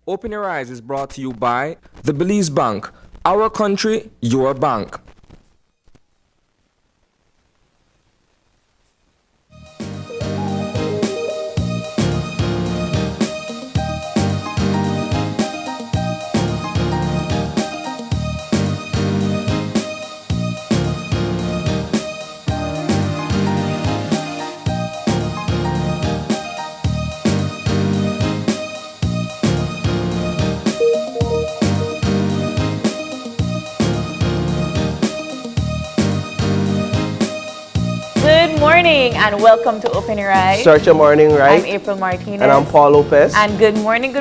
Open Your Eyes is brought to you by the Belize Bank. Our country, your bank. Good morning and welcome to Open Your Eyes. Start your morning right. I'm April Martinez. And I'm Paul Lopez. And good morning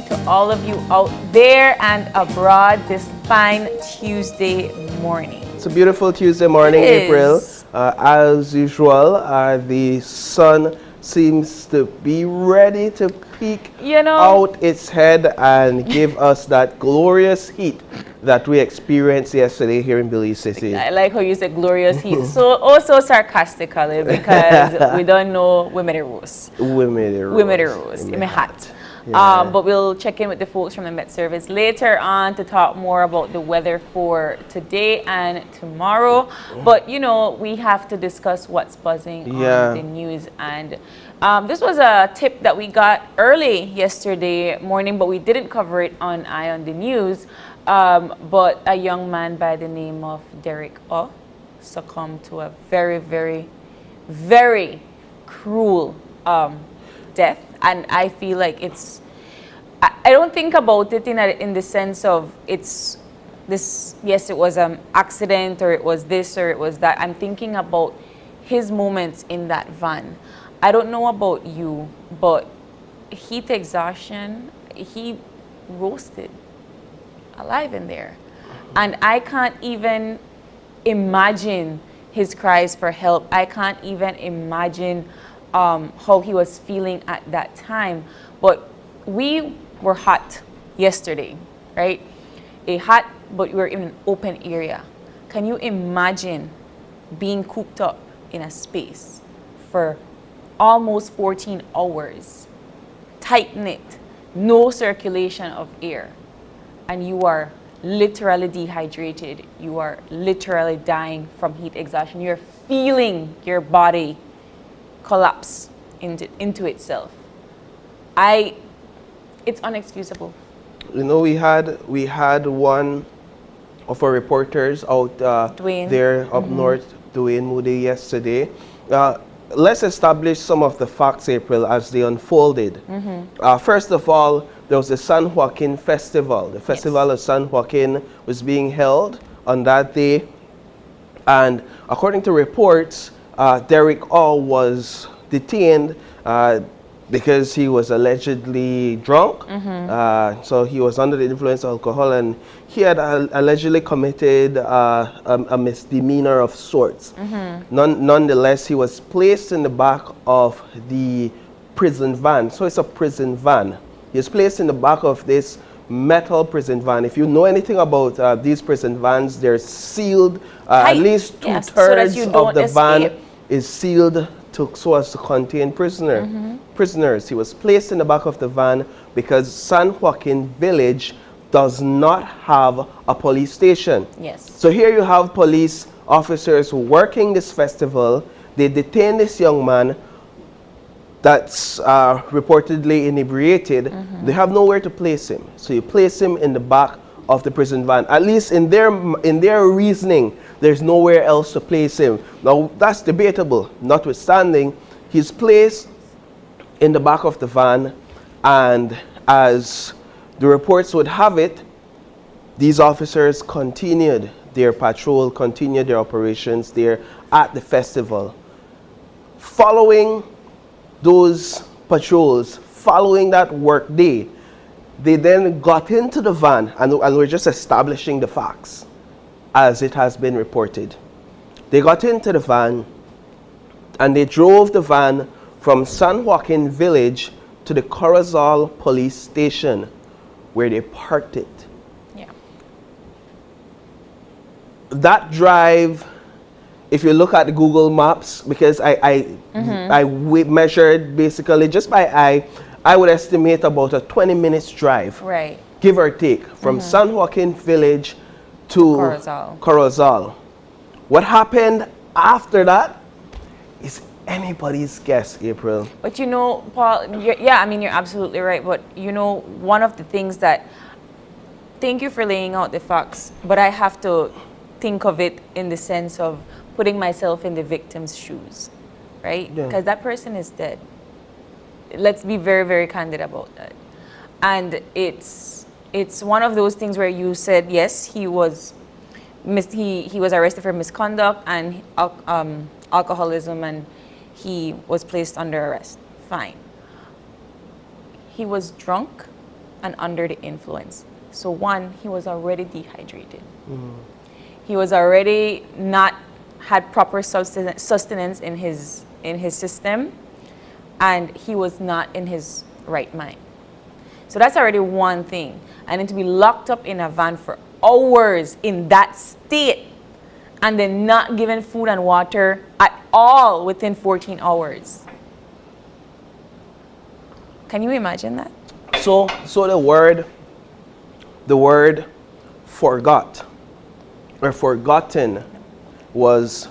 to all of you out there and abroad this fine Tuesday morning. It's a beautiful Tuesday morning, April. As usual, the sun seems to be ready to peek out its head and give us that glorious heat that we experienced yesterday here in Belize City. I like how you said glorious heat. So also sarcastically because we don't know we made a roast. We made a roast. In my hat. Yeah. But we'll check in with the folks from the Met Service later on to talk more about the weather for today and tomorrow. But you know, we have to discuss what's buzzing on the news. And this was a tip that we got early yesterday morning, but we didn't cover it on Eye on the News. But a young man by the name of Derek O succumbed to a very, very, very cruel death. And I feel like it's, I don't think about it in the sense of it's this, yes, it was an accident or it was this or it was that. I'm thinking about his moments in that van. I don't know about you, but heat exhaustion, he roasted alive in there. And I can't even imagine his cries for help. I can't even imagine how he was feeling at that time. But we were hot yesterday, right? But we were in an open area. Can you imagine being cooped up in a space for almost 14 hours, tight-knit, no circulation of air, and you are literally dehydrated, you are literally dying from heat exhaustion, you're feeling your body collapse into itself. It's unexcusable. You know, we had one of our reporters out there up north, Dwayne Moody, yesterday. let's establish some of the facts, April, as they unfolded. First of all, there was the San Joaquin Festival. The Festival of San Joaquin was being held on that day. And according to reports, Derek All was detained because he was allegedly drunk. So he was under the influence of alcohol, and he had allegedly committed a misdemeanor of sorts. Nonetheless, he was placed in the back of the prison van. So it's a prison van. He was placed in the back of this metal prison van. If you know anything about these prison vans, they're sealed. At least two-thirds of the van is sealed so as to contain prisoners. He was placed in the back of the van because San Joaquin Village does not have a police station. So here you have police officers working this festival. They detain this young man that's reportedly inebriated. They have nowhere to place him. So you place him in the back of the prison van. At least in their reasoning, there's nowhere else to place him. Now, that's debatable. Notwithstanding, he's placed in the back of the van, and as the reports would have it, these officers continued their patrol, continued their operations there at the festival. Following those patrols, following that work day, they then got into the van, and we're just establishing the facts as it has been reported. They got into the van and they drove the van from San Joaquin Village to the Corozal police station, where they parked it. That drive, if you look at the Google Maps, because I measured basically just by eye, I would estimate about a 20 minutes drive, give or take, from San Joaquin Village to Corozal. What happened after that is anybody's guess, April. But you know, Paul, yeah, I mean, you're absolutely right. But you know, one of the things that, thank you for laying out the facts, but I have to think of it in the sense of putting myself in the victim's shoes, right? Because that person is dead. Let's be very, very candid about that. And it's one of those things where you said, yes, he was arrested for misconduct and alcoholism, and he was placed under arrest. Fine. He was drunk and under the influence. So one, he was already dehydrated. He was already not had proper sustenance in his system, and he was not in his right mind. So that's already one thing. And then to be locked up in a van for hours in that state, and then not given food and water at all within 14 hours. Can you imagine that? So the word forgot or forgotten was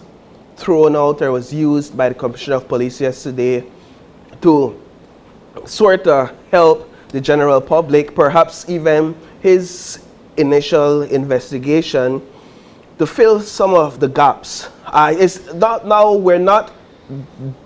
thrown out or was used by the Commissioner of Police yesterday to sort of help the general public, perhaps even his initial investigation, to fill some of the gaps. It's not now, we're not,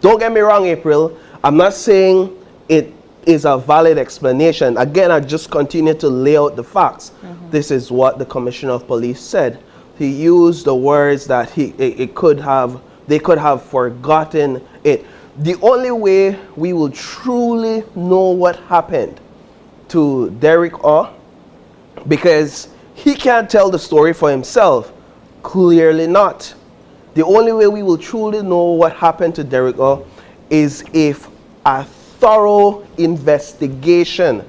don't get me wrong, April, I'm not saying it is a valid explanation. Again, I just continue to lay out the facts. This is what the Commissioner of Police said. He used the words that they could have forgotten it. The only way we will truly know what happened to Derek O, because he can't tell the story for himself, clearly not. The only way we will truly know what happened to Derek O is if a thorough investigation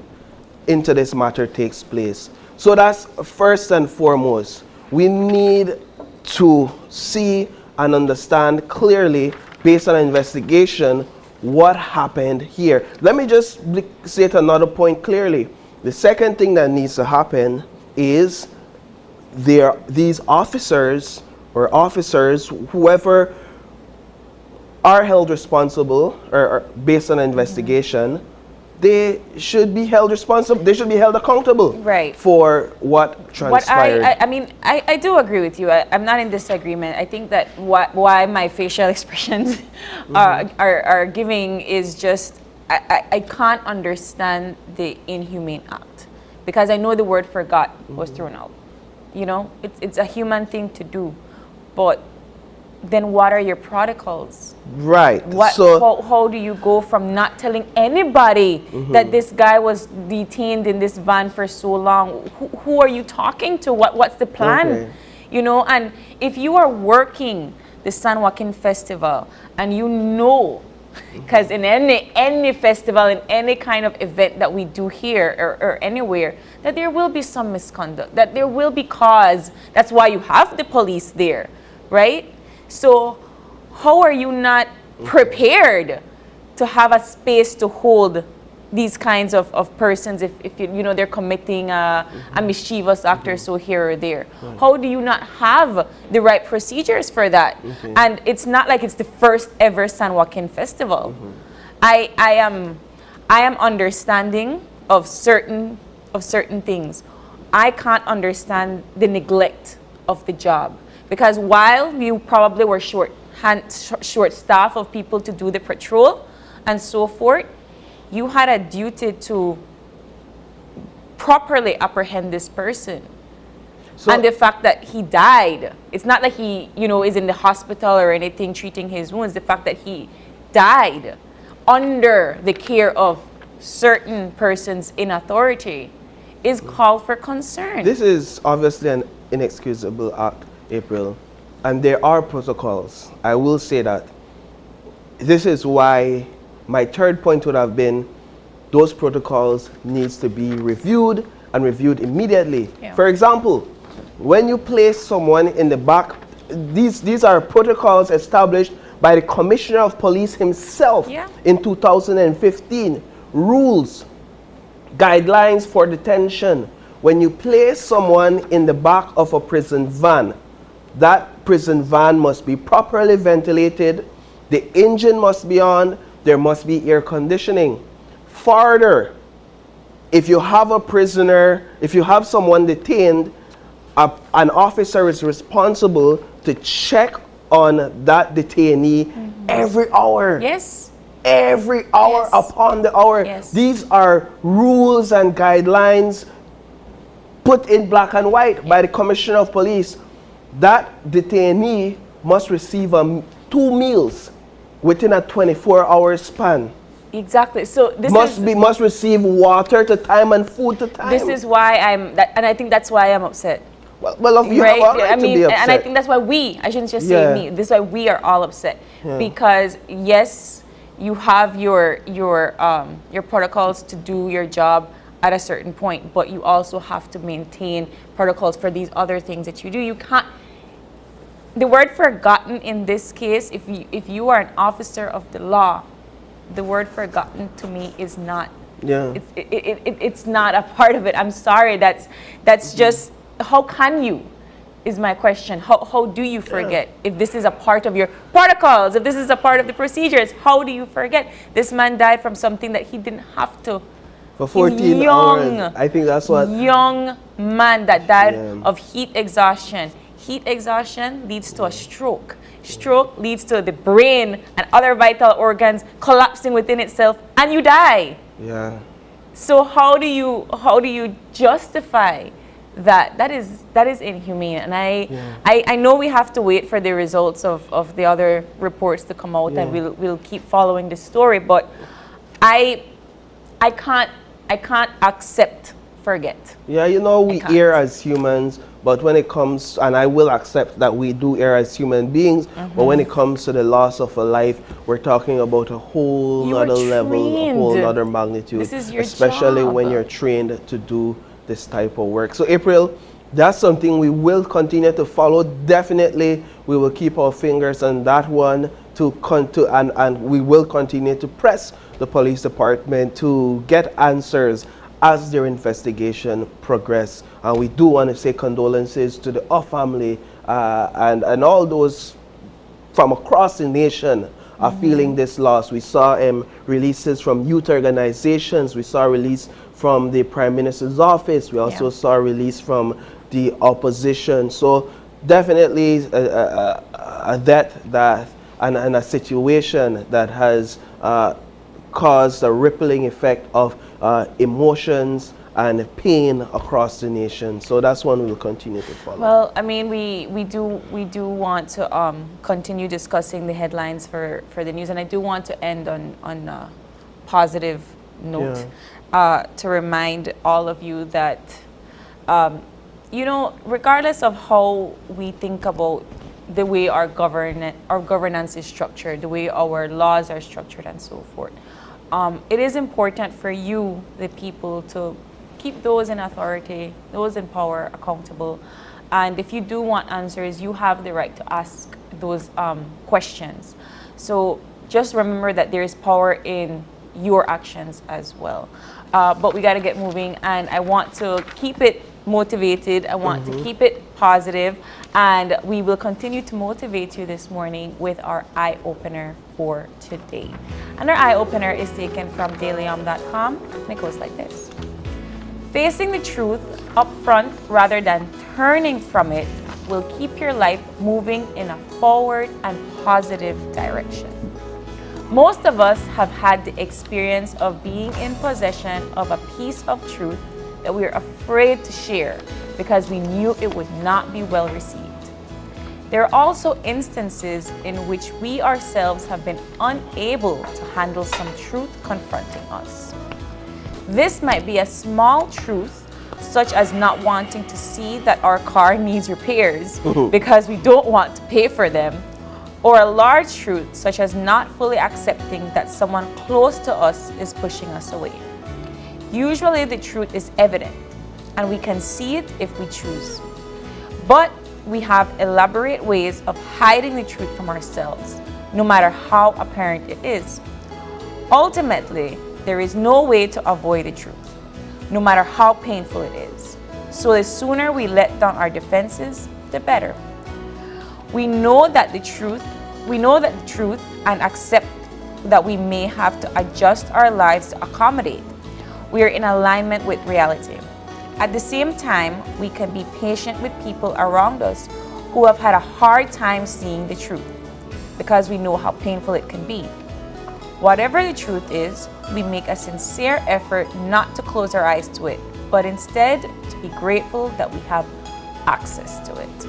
into this matter takes place. So that's first and foremost. We need to see and understand clearly, based on an investigation, what happened here. Let me just say it another point clearly. The second thing that needs to happen is these officers, whoever are held responsible or based on an investigation, they should be held responsible. They should be held accountable for what transpired. I do agree with you. I'm not in disagreement. I think that why my facial expressions are giving is just I can't understand the inhumane act, because I know the word forgot was thrown out. You know, it's a human thing to do, but then what are your protocols? Right. How do you go from not telling anybody that this guy was detained in this van for so long? Who are you talking to? What's the plan? Okay. You know, and if you are working the San Joaquin Festival and you know, because in any festival, in any kind of event that we do here or anywhere, that there will be some misconduct, that there will be cause. That's why you have the police there, right? So how are you not prepared to have a space to hold these kinds of persons if you know they're committing a mischievous act or so here or there? How do you not have the right procedures for that? And it's not like it's the first ever San Joaquin Festival. I am understanding of certain things. I can't understand the neglect of the job, because while you probably were short staff of people to do the patrol and so forth, you had a duty to properly apprehend this person. And the fact that he died, it's not like he, you know, is in the hospital or anything treating his wounds. The fact that he died under the care of certain persons in authority is call for concern. This is obviously an inexcusable act, April, and there are protocols. I will say that. This is why my third point would have been those protocols needs to be reviewed and reviewed immediately. For example, when you place someone in the back, these are protocols established by the Commissioner of Police himself in 2015. Rules, guidelines for detention. When you place someone in the back of a prison van, that prison van must be properly ventilated, the engine must be on, there must be air conditioning. Further, if you have a prisoner, if you have someone detained, an officer is responsible to check on that detainee every hour. Yes. Every hour upon the hour. These are rules and guidelines put in black and white by the Commissioner of Police. That detainee must receive 2 meals within a 24-hour span. Exactly. So this must receive water to time and food to time. This is why and I think that's why I'm upset. Well, you have a right to be upset. And I think that's why I shouldn't just say me. This is why we are all upset because yes, you have your protocols to do your job at a certain point, but you also have to maintain protocols for these other things that you do. You can't. The word forgotten in this case, if you are an officer of the law, the word forgotten to me is not. It's not a part of it. I'm sorry. That's just, how can you? Is my question. How do you forget if this is a part of your protocols? If this is a part of the procedures, how do you forget? This man died from something that he didn't have to. For 14 hours. I think that's what. Young man that died of heat exhaustion. Heat exhaustion leads to a stroke. Stroke leads to the brain and other vital organs collapsing within itself, and you die. Yeah. So how do you justify that? That is inhumane. And I know we have to wait for the results of the other reports to come out, and we'll keep following the story. But I can't accept forget. Yeah, you know, we err as humans, but when it comes, and I will accept that we do err as human beings, but when it comes to the loss of a life, we're talking about a whole other level, a whole other magnitude, this is your especially job. when you're trained to do this type of work. So April, that's something we will continue to follow. Definitely, we will keep our fingers on that one and we will continue to press the police department to get answers as their investigation progress. And we do want to say condolences to the family and all those from across the nation are feeling this loss. We saw releases from youth organizations. We saw a release from the Prime Minister's office. We also saw a release from the opposition. So definitely a death that and a situation that has caused a rippling effect of emotions and pain across the nation. So that's one we'll continue to follow. Well, I mean, we do want to continue discussing the headlines for the news, and I do want to end on a positive note to remind all of you that you know, regardless of how we think about the way our governance is structured, the way our laws are structured, and so forth, it is important for you, the people, to keep those in authority, those in power, accountable. And if you do want answers, you have the right to ask those questions. So just remember that there is power in your actions as well. But we got to get moving, and I want to keep it motivated. I want to keep it positive, and we will continue to motivate you this morning with our eye opener for today. And our eye opener is taken from dailyom.com, and it goes like this. Facing the truth up front rather than turning from it will keep your life moving in a forward and positive direction. Most of us have had the experience of being in possession of a piece of truth that we are afraid to share because we knew it would not be well received. There are also instances in which we ourselves have been unable to handle some truth confronting us. This might be a small truth, such as not wanting to see that our car needs repairs because we don't want to pay for them, or a large truth, such as not fully accepting that someone close to us is pushing us away. Usually the truth is evident, and we can see it if we choose. But we have elaborate ways of hiding the truth from ourselves, no matter how apparent it is. Ultimately, there is no way to avoid the truth, no matter how painful it is. So the sooner we let down our defenses, the better. We know that the truth and accept that we may have to adjust our lives to accommodate. We are in alignment with reality. At the same time, we can be patient with people around us who have had a hard time seeing the truth, because we know how painful it can be. Whatever the truth is, we make a sincere effort not to close our eyes to it, but instead to be grateful that we have access to it.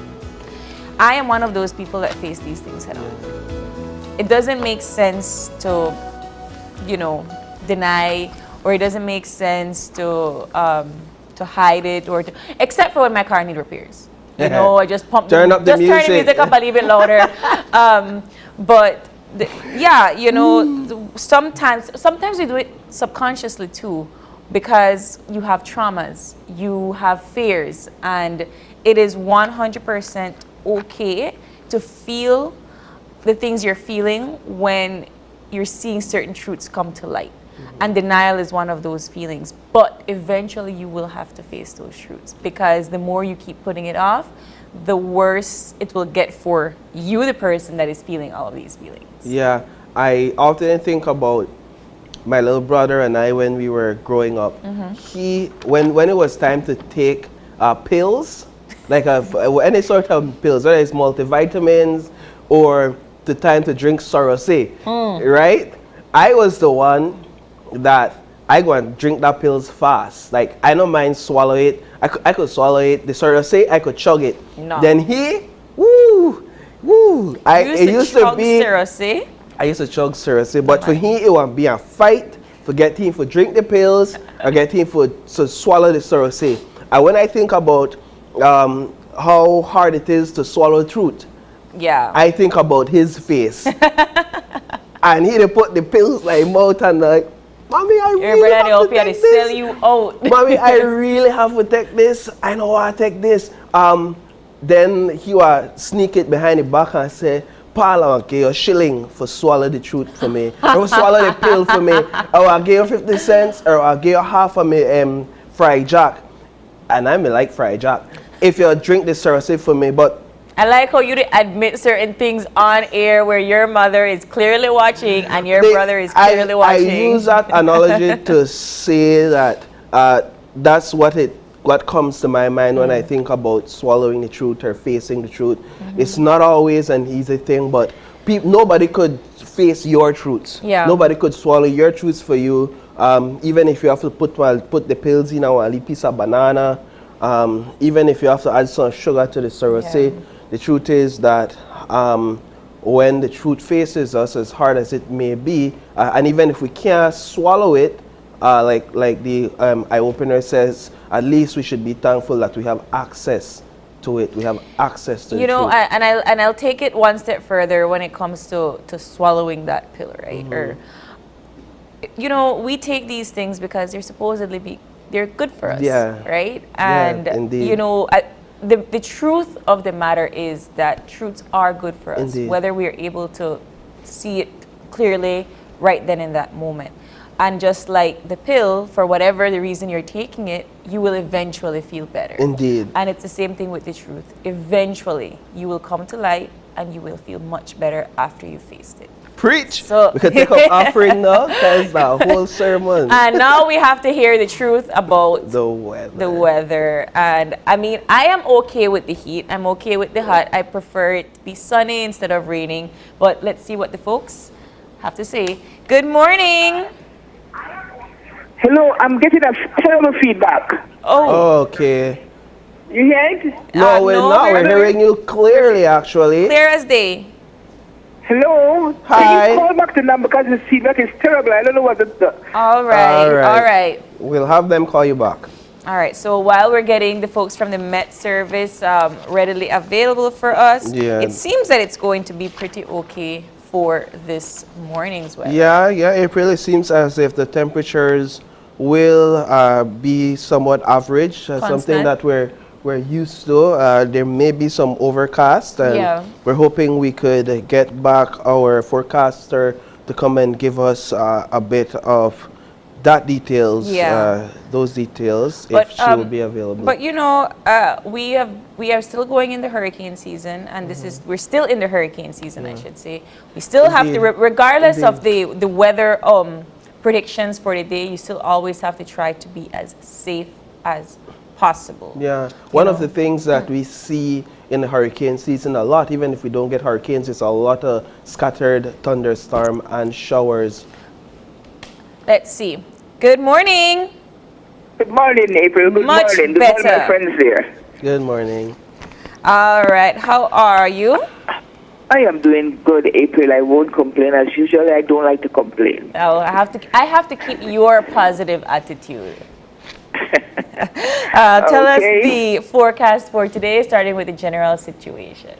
I am one of those people that face these things head on. It doesn't make sense to, deny, or it doesn't make sense to hide it, or except for when my car needs repairs. I just turn the music up a little bit louder. Sometimes we do it subconsciously too, because you have traumas, you have fears, and it is 100% okay to feel the things you're feeling when you're seeing certain truths come to light. And denial is one of those feelings. But eventually you will have to face those truths, because the more you keep putting it off, the worse it will get for you, the person that is feeling all of these feelings. Yeah, I often think about my little brother and I when we were growing up. When it was time to take pills, like any sort of pills, whether it's multivitamins or the time to drink Sorosé, right? I was the one that I go and drink that pills fast. Like, I don't mind swallow it. I could swallow it. The Sorosé, I could chug it. No. Then he, I used to chug Sorosé, but for him it would be a fight for get him to drink the pills or get him to swallow the Sorosé. And when I think about how hard it is to swallow truth, I think about his face. And he put the pills like mouth and like, Mommy, I really have to take this. Sell you out. Mommy, I really have to take this. I know I take this. Then he would sneak it behind the back and say, Paul, I will give you a shilling for swallow the truth for me. Or swallow the pill for me. Or I'll give you 50 cents, or I'll give you half of me fried jack. And I may like fried jack. If you drink the Sorosé for me, but I like how you admit certain things on air where your mother is clearly watching and your brother is clearly watching. I use that analogy to say that that's what comes to my mind when I think about swallowing the truth or facing the truth. It's not always an easy thing, but nobody could face your truths. Yeah. Nobody could swallow your truths for you. Even if you have to put the pills in a little piece of banana, even if you have to add some sugar to the syrup. The truth is that when the truth faces us, as hard as it may be, and even if we can't swallow it, like the eye opener says, at least we should be thankful that we have access to it. We have access to it. You know, I'll take it one step further when it comes to swallowing that pill, right? Or, you know, we take these things because they're good for us, right? And you know, the truth of the matter is that truths are good for us, whether we're able to see it clearly right then in that moment. And just like the pill, for whatever the reason you're taking it, you will eventually feel better. Indeed. And it's the same thing with the truth. Eventually, you will come to light and you will feel much better after you faced it. Preach! So we can take up offering now, because the whole sermon. And now we have to hear the truth about the weather. The weather. And I mean, I am okay with the heat. I'm okay with the hot. I prefer it to be sunny instead of raining. But let's see what the folks have to say. Good morning. Hello, I'm getting a terrible feedback. Oh. Okay. You hear it? No, we're not. We're hearing you clearly, actually. Clear as day. Hello? Hi. Can you call back the number because the feedback is terrible. I don't know what it's done. All right. We'll have them call you back. All right. So while we're getting the folks from the Met service readily available for us, it seems that it's going to be pretty okay for this morning's weather. Yeah, April, it seems as if the temperatures will be somewhat average, something that we're used to. There may be some overcast, and we're hoping we could get back our forecaster to come and give us a bit of that details, those details, if she will be available. But you know, we are still going in the hurricane season, and we're still in the hurricane season, I should say. We still have to, regardless of the weather predictions for the day, you still always have to try to be as safe as possible. Yeah, one of the things that we see in the hurricane season a lot, even if we don't get hurricanes, is a lot of scattered thunderstorm and showers. Let's see. Good morning. Good morning, April. Good Much morning. better. Good morning, my friends there. Good morning. All right. How are you? I am doing good, April. I won't complain as usual. I don't like to complain. Oh, I have to keep your positive attitude. Tell us the forecast for today, starting with the general situation.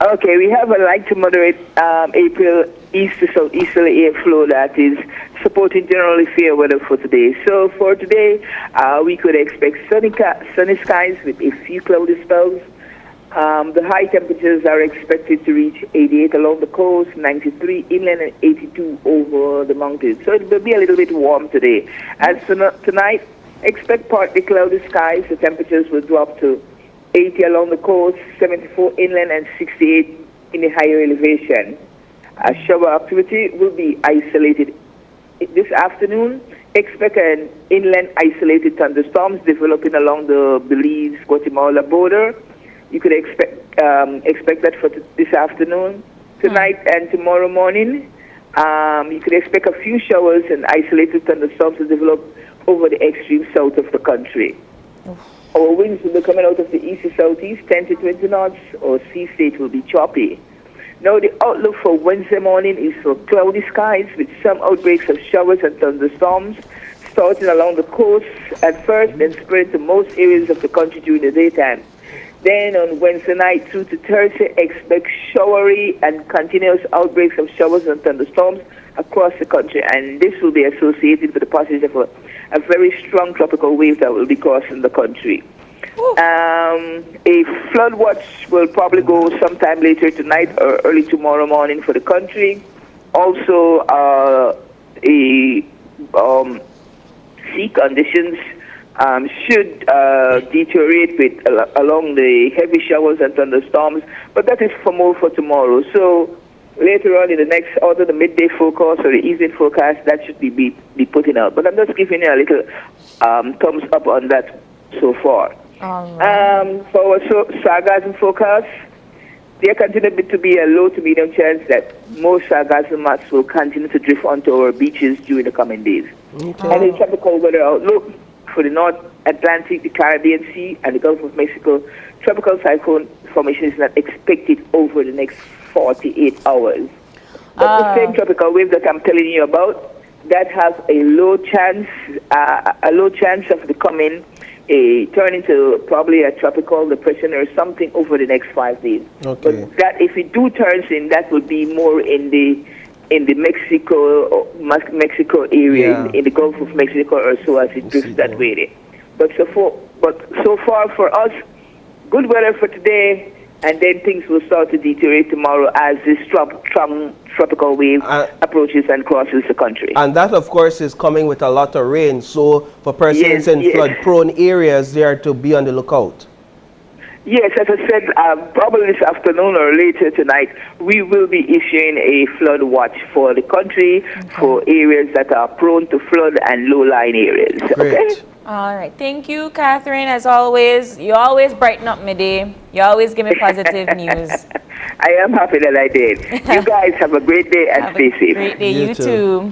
Okay, we have a light to moderate April east to southeasterly airflow that is supporting generally fair weather for today. So for today, we could expect sunny skies with a few cloudy spells. The high temperatures are expected to reach 88 along the coast, 93 inland, and 82 over the mountains. So it will be a little bit warm today. As for tonight, expect partly cloudy skies. The temperatures will drop to 80 along the coast, 74 inland, and 68 in the higher elevation. Shower activity will be isolated. This afternoon, expect an inland isolated thunderstorms developing along the Belize-Guatemala border. You could expect that for this afternoon. Tonight and tomorrow morning, you could expect a few showers and isolated thunderstorms to develop over the extreme south of the country. Our winds will be coming out of the east to southeast, 10 to 20 knots, or sea state will be choppy. Now, the outlook for Wednesday morning is for cloudy skies with some outbreaks of showers and thunderstorms, starting along the coast at first, then spread to most areas of the country during the daytime. Then on Wednesday night through to Thursday, expect showery and continuous outbreaks of showers and thunderstorms across the country, and this will be associated with the passage of a very strong tropical wave that will be crossing the country. A flood watch will probably go sometime later tonight or early tomorrow morning for the country. Also, sea conditions should deteriorate with along the heavy showers and thunderstorms, but that is more for tomorrow. So later on in the next, either the midday forecast or the evening forecast, that should be putting out. But I'm just giving you a little thumbs up on that so far. For our sargassum forecast, there continues to be a low to medium chance that most sargassum mats will continue to drift onto our beaches during the coming days. Okay. And the tropical weather outlook for the North Atlantic, the Caribbean Sea, and the Gulf of Mexico, tropical cyclone formation is not expected over the next 48 hours. But the same tropical wave that I'm telling you about, that has a low chance of becoming turn into probably a tropical depression or something over the next 5 days. Okay. But that if it do turns in, that would be more in the Mexico area, in the Gulf of Mexico or so, as it drifts that way. But so far for us, good weather for today, and then things will start to deteriorate tomorrow as this tropical wave approaches and crosses the country. And that, of course, is coming with a lot of rain. So for persons in flood-prone areas, they are to be on the lookout. Yes, as I said, probably this afternoon or later tonight, we will be issuing a flood watch for the country, for areas that are prone to flood and low-lying areas. Great. Okay? All right. Thank you, Catherine. As always, you always brighten up my day. You always give me positive news. I am happy that I did. You guys have a great day and stay safe. Great day. You too.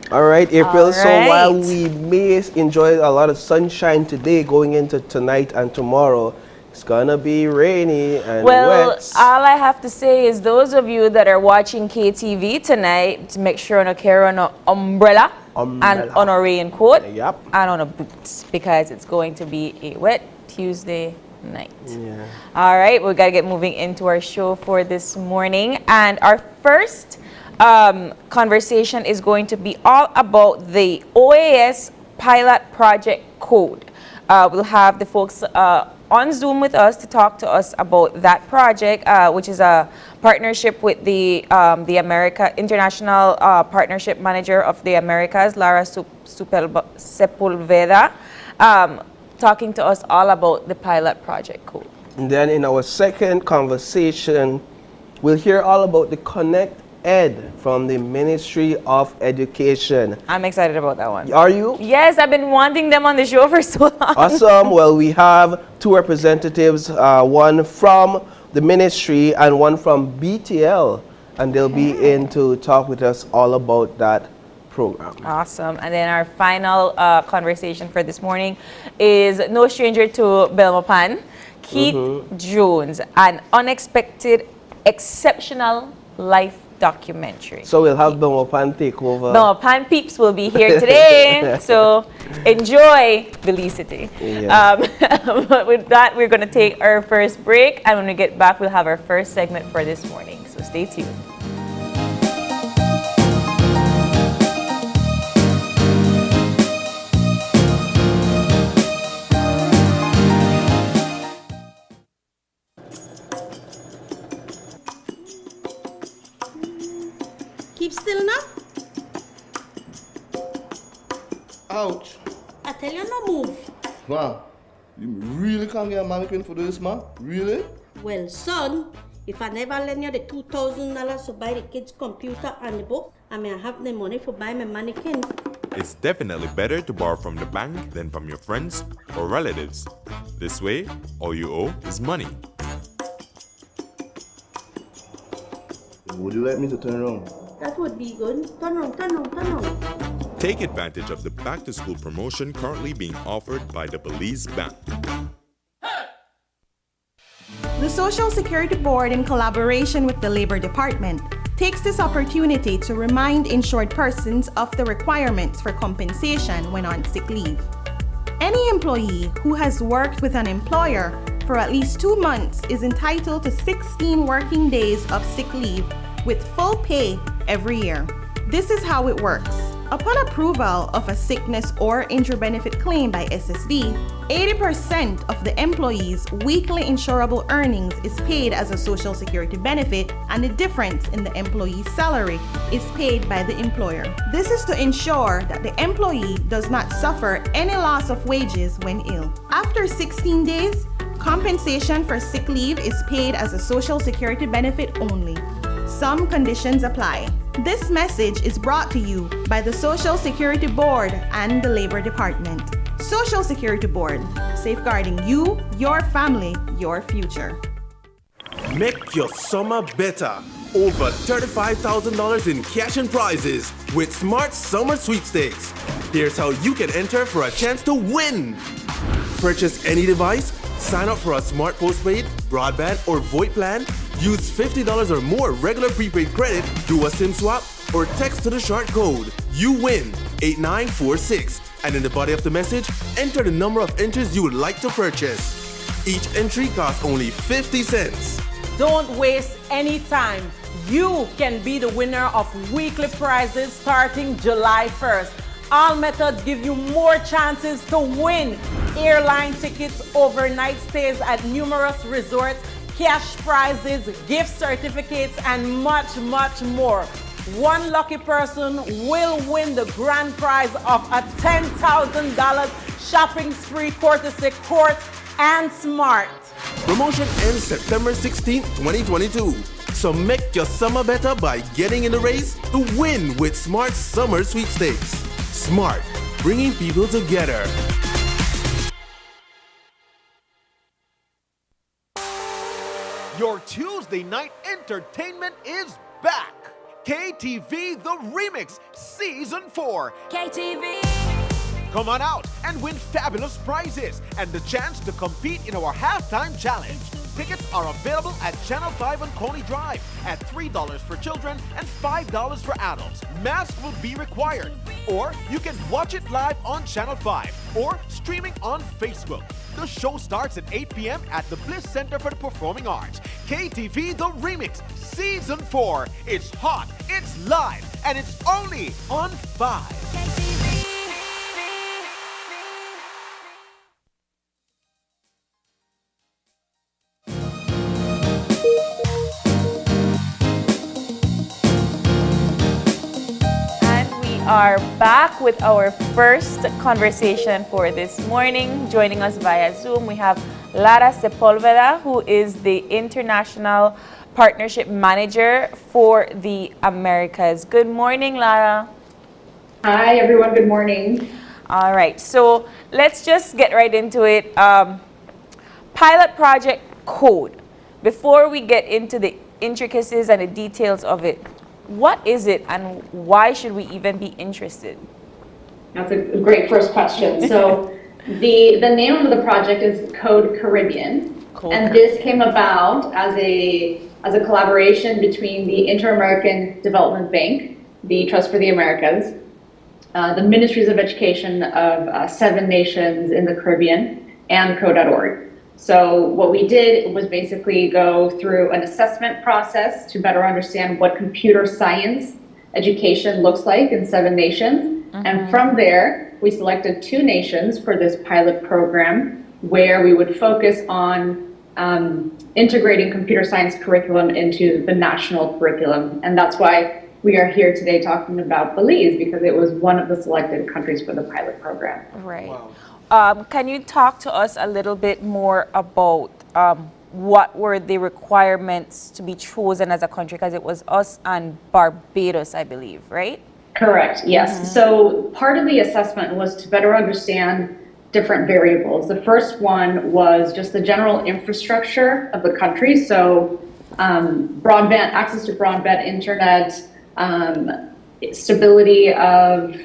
All right, April. All so right. while we may enjoy a lot of sunshine today going into tonight and tomorrow, it's gonna be rainy and wet. All I have to say is those of you that are watching KTV tonight, make sure to carry on an umbrella and on a raincoat and on a boots, because it's going to be a wet Tuesday night. Yeah. All right, we got to get moving into our show for this morning, and our first conversation is going to be all about the OAS pilot project code. We'll have the folks on Zoom with us to talk to us about that project, which is a partnership with the International Partnership Manager of the Americas, Lara Sepulveda, talking to us all about the pilot project code. And then in our second conversation, we'll hear all about the Connect Ed from the Ministry of Education. I'm excited about that one. Are you? Yes, I've been wanting them on the show for so long. Awesome. Well, we have two representatives, one from the ministry and one from BTL, and they'll be in to talk with us all about that program. Awesome. And then our final conversation for this morning is no stranger to Belmopan, Keith Jones, an unexpected, exceptional life documentary. So we'll have Belmopan take over. Belmopan peeps will be here today, so enjoy Felicity. But with that, we're going to take our first break, and when we get back, we'll have our first segment for this morning. So stay tuned. Keep still now. Ouch. I tell you no move. Wow. You really can't get a mannequin for this, man? Really? Well, son, if I never lend you the $2,000 to buy the kids' computer and the book, I may have the money for buy my mannequin. It's definitely better to borrow from the bank than from your friends or relatives. This way, all you owe is money. Would you like me to turn around? That would be good. Turn on, turn on, turn on. Take advantage of the back-to-school promotion currently being offered by the Belize Bank. The Social Security Board, in collaboration with the Labor Department, takes this opportunity to remind insured persons of the requirements for compensation when on sick leave. Any employee who has worked with an employer for at least 2 months is entitled to 16 working days of sick leave with full pay every year. This is how it works. Upon approval of a sickness or injury benefit claim by SSD, 80% of the employee's weekly insurable earnings is paid as a Social Security benefit, and the difference in the employee's salary is paid by the employer. This is to ensure that the employee does not suffer any loss of wages when ill. After 16 days, compensation for sick leave is paid as a Social Security benefit only. Some conditions apply. This message is brought to you by the Social Security Board and the Labor Department. Social Security Board, safeguarding you, your family, your future. Make your summer better. Over $35,000 in cash and prizes with Smart Summer Sweepstakes. Here's how you can enter for a chance to win. Purchase any device, sign up for a smart postpaid, broadband, or VoIP plan, use $50 or more regular prepaid credit, do a SIM swap, or text to the short code. You win 8946. And in the body of the message, enter the number of inches you would like to purchase. Each entry costs only 50 cents. Don't waste any time. You can be the winner of weekly prizes starting July 1st. All methods give you more chances to win. Airline tickets, overnight stays at numerous resorts, cash prizes, gift certificates, and much, much more. One lucky person will win the grand prize of a $10,000 shopping spree courtesy Court and Smart. Promotion ends September 16, 2022. So make your summer better by getting in the race to win with Smart Summer Sweepstakes. Smart, bringing people together. Your Tuesday night entertainment is back. KTV The Remix Season 4. KTV. Come on out and win fabulous prizes and the chance to compete in our halftime challenge. Tickets are available at Channel 5 on Coney Drive at $3 for children and $5 for adults. Mask will be required. Or you can watch it live on Channel 5 or streaming on Facebook. The show starts at 8 p.m. at the Bliss Center for the Performing Arts. KTV The Remix Season 4. It's hot, it's live, and it's only on 5. KTV. Are back with our first conversation for this morning. Joining us via Zoom, we have Lara Sepulveda, who is the International Partnership Manager for the Americas. Good morning, Lara. Hi, everyone. Good morning. All right, so let's just get right into it. Pilot project code. Before we get into the intricacies and the details of it, what is it and why should we even be interested? That's a great first question. So the name of the project is Code Caribbean. And this came about as a collaboration between the Inter-American Development Bank, the Trust for the Americas, the Ministries of Education of 7 nations in the Caribbean, and Code.org. So what we did was basically go through an assessment process to better understand what computer science education looks like in 7 nations. Mm-hmm. And from there, we selected 2 nations for this pilot program where we would focus on integrating computer science curriculum into the national curriculum. And that's why we are here today talking about Belize, because it was one of the selected countries for the pilot program. Right. Wow. Can you talk to us a little bit more about what were the requirements to be chosen as a country? Because it was us and Barbados, I believe, right? Correct, yes. Mm-hmm. So part of the assessment was to better understand different variables. The first one was just the general infrastructure of the country. So broadband, access to broadband internet, stability of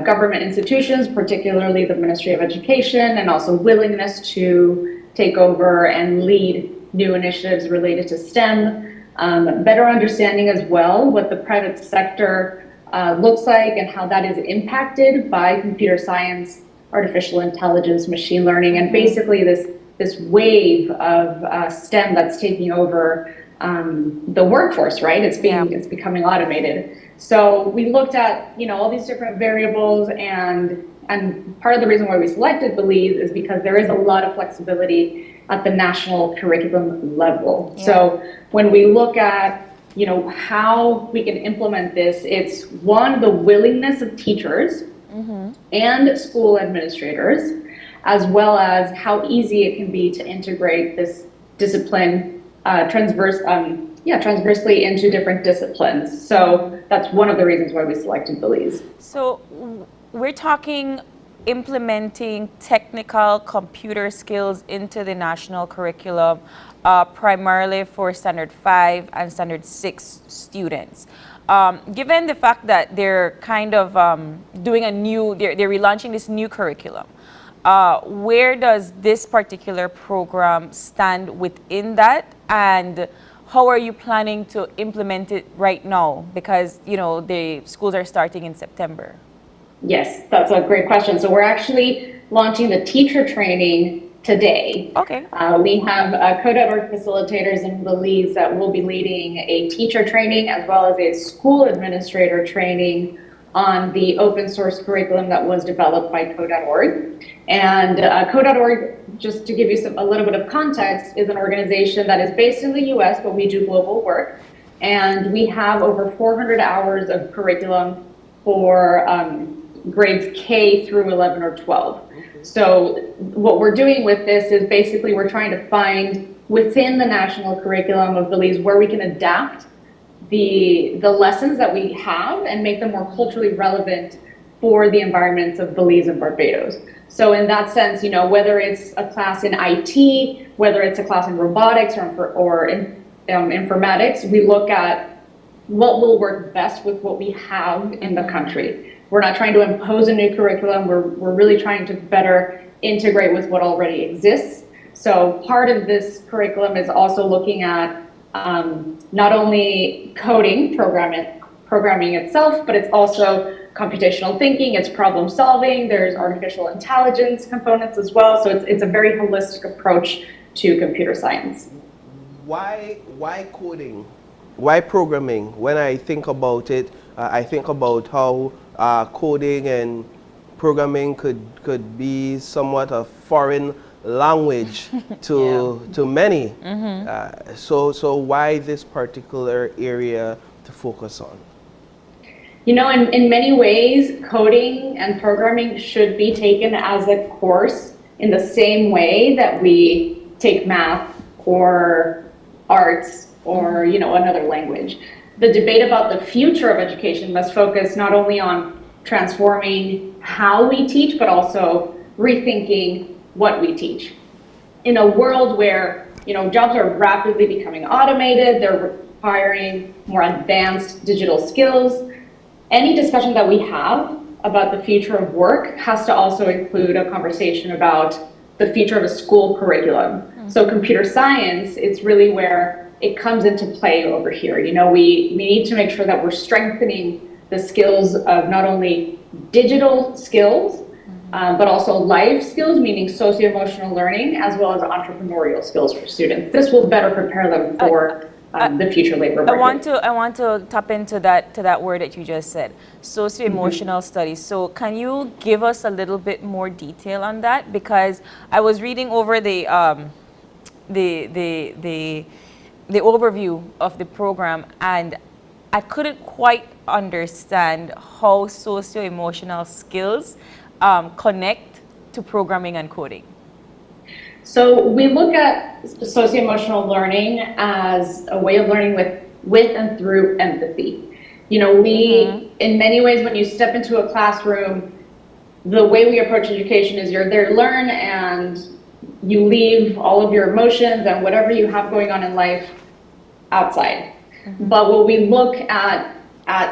government institutions, particularly the Ministry of Education, and also willingness to take over and lead new initiatives related to STEM. Better understanding as well what the private sector looks like and how that is impacted by computer science, artificial intelligence, machine learning, and basically this wave of STEM that's taking over the workforce, right? It's becoming automated. So we looked at, all these different variables, and part of the reason why we selected Belize is because there is a lot of flexibility at the national curriculum level. Yeah. So when we look at, how we can implement this, it's one, the willingness of teachers and school administrators, as well as how easy it can be to integrate this discipline transversely into different disciplines. So that's one of the reasons why we selected Belize. So we're talking implementing technical computer skills into the national curriculum, primarily for Standard 5 and Standard 6 students. Given the fact that they're kind of doing they're relaunching this new curriculum, where does this particular program stand within that, and how are you planning to implement it right now? Because, the schools are starting in September. Yes, that's a great question. So we're actually launching the teacher training today. Okay. We have code.org facilitators in Belize that will be leading a teacher training as well as a school administrator training on the open source curriculum that was developed by code.org. And code.org, just to give you a little bit of context, is an organization that is based in the US, but we do global work. And we have over 400 hours of curriculum for grades K through 11 or 12. So what we're doing with this is basically we're trying to find within the national curriculum of Belize where we can adapt the lessons that we have and make them more culturally relevant for the environments of Belize and Barbados. So in that sense, whether it's a class in IT, whether it's a class in robotics or in informatics, we look at what will work best with what we have in the country. We're not trying to impose a new curriculum. We're really trying to better integrate with what already exists. So part of this curriculum is also looking at not only coding, programming itself, but it's also computational thinking, it's problem solving, there's artificial intelligence components as well. So it's a very holistic approach to computer science. Why coding? Why programming? When I think about it, I think about how coding and programming could be somewhat a foreign language to many. So why this particular area to focus on? In many ways, coding and programming should be taken as a course in the same way that we take math or arts or another language. The debate about the future of education must focus not only on transforming how we teach, but also rethinking what we teach. In a world where jobs are rapidly becoming automated, they're requiring more advanced digital skills, any discussion that we have about the future of work has to also include a conversation about the future of a school curriculum. So computer science is really where it comes into play over here. We need to make sure that we're strengthening the skills of not only digital skills, but also life skills, meaning socio-emotional learning, as well as entrepreneurial skills for students. This will better prepare them for the future labor market. I want to tap into that word that you just said, socio-emotional studies. So can you give us a little bit more detail on that? Because I was reading over the overview of the program, and I couldn't quite understand how socio-emotional skills connect to programming and coding. So we look at socio-emotional learning as a way of learning with and through empathy. In many ways, when you step into a classroom, the way we approach education is you're there to learn and you leave all of your emotions and whatever you have going on in life outside. But what we look at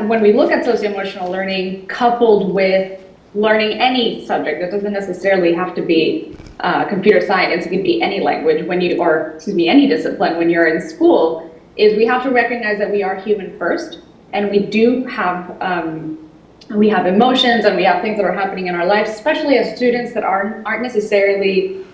when we look at socio-emotional learning coupled with learning any subject, it doesn't necessarily have to be computer science, it could be any language any discipline when you're in school, is we have to recognize that we are human first, and we do have emotions and we have things that are happening in our lives, especially as students that aren't necessarily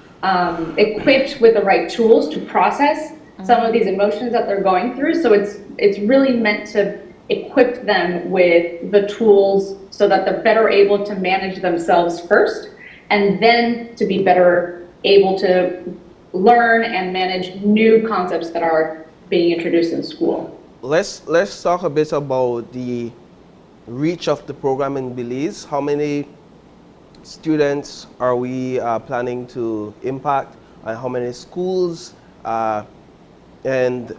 equipped with the right tools to process some of these emotions that they're going through. So it's really meant to equip them with the tools so that they're better able to manage themselves first, and then to be better able to learn and manage new concepts that are being introduced in school. Let's talk a bit about the reach of the program in Belize. How many students are we planning to impact, and how many schools, and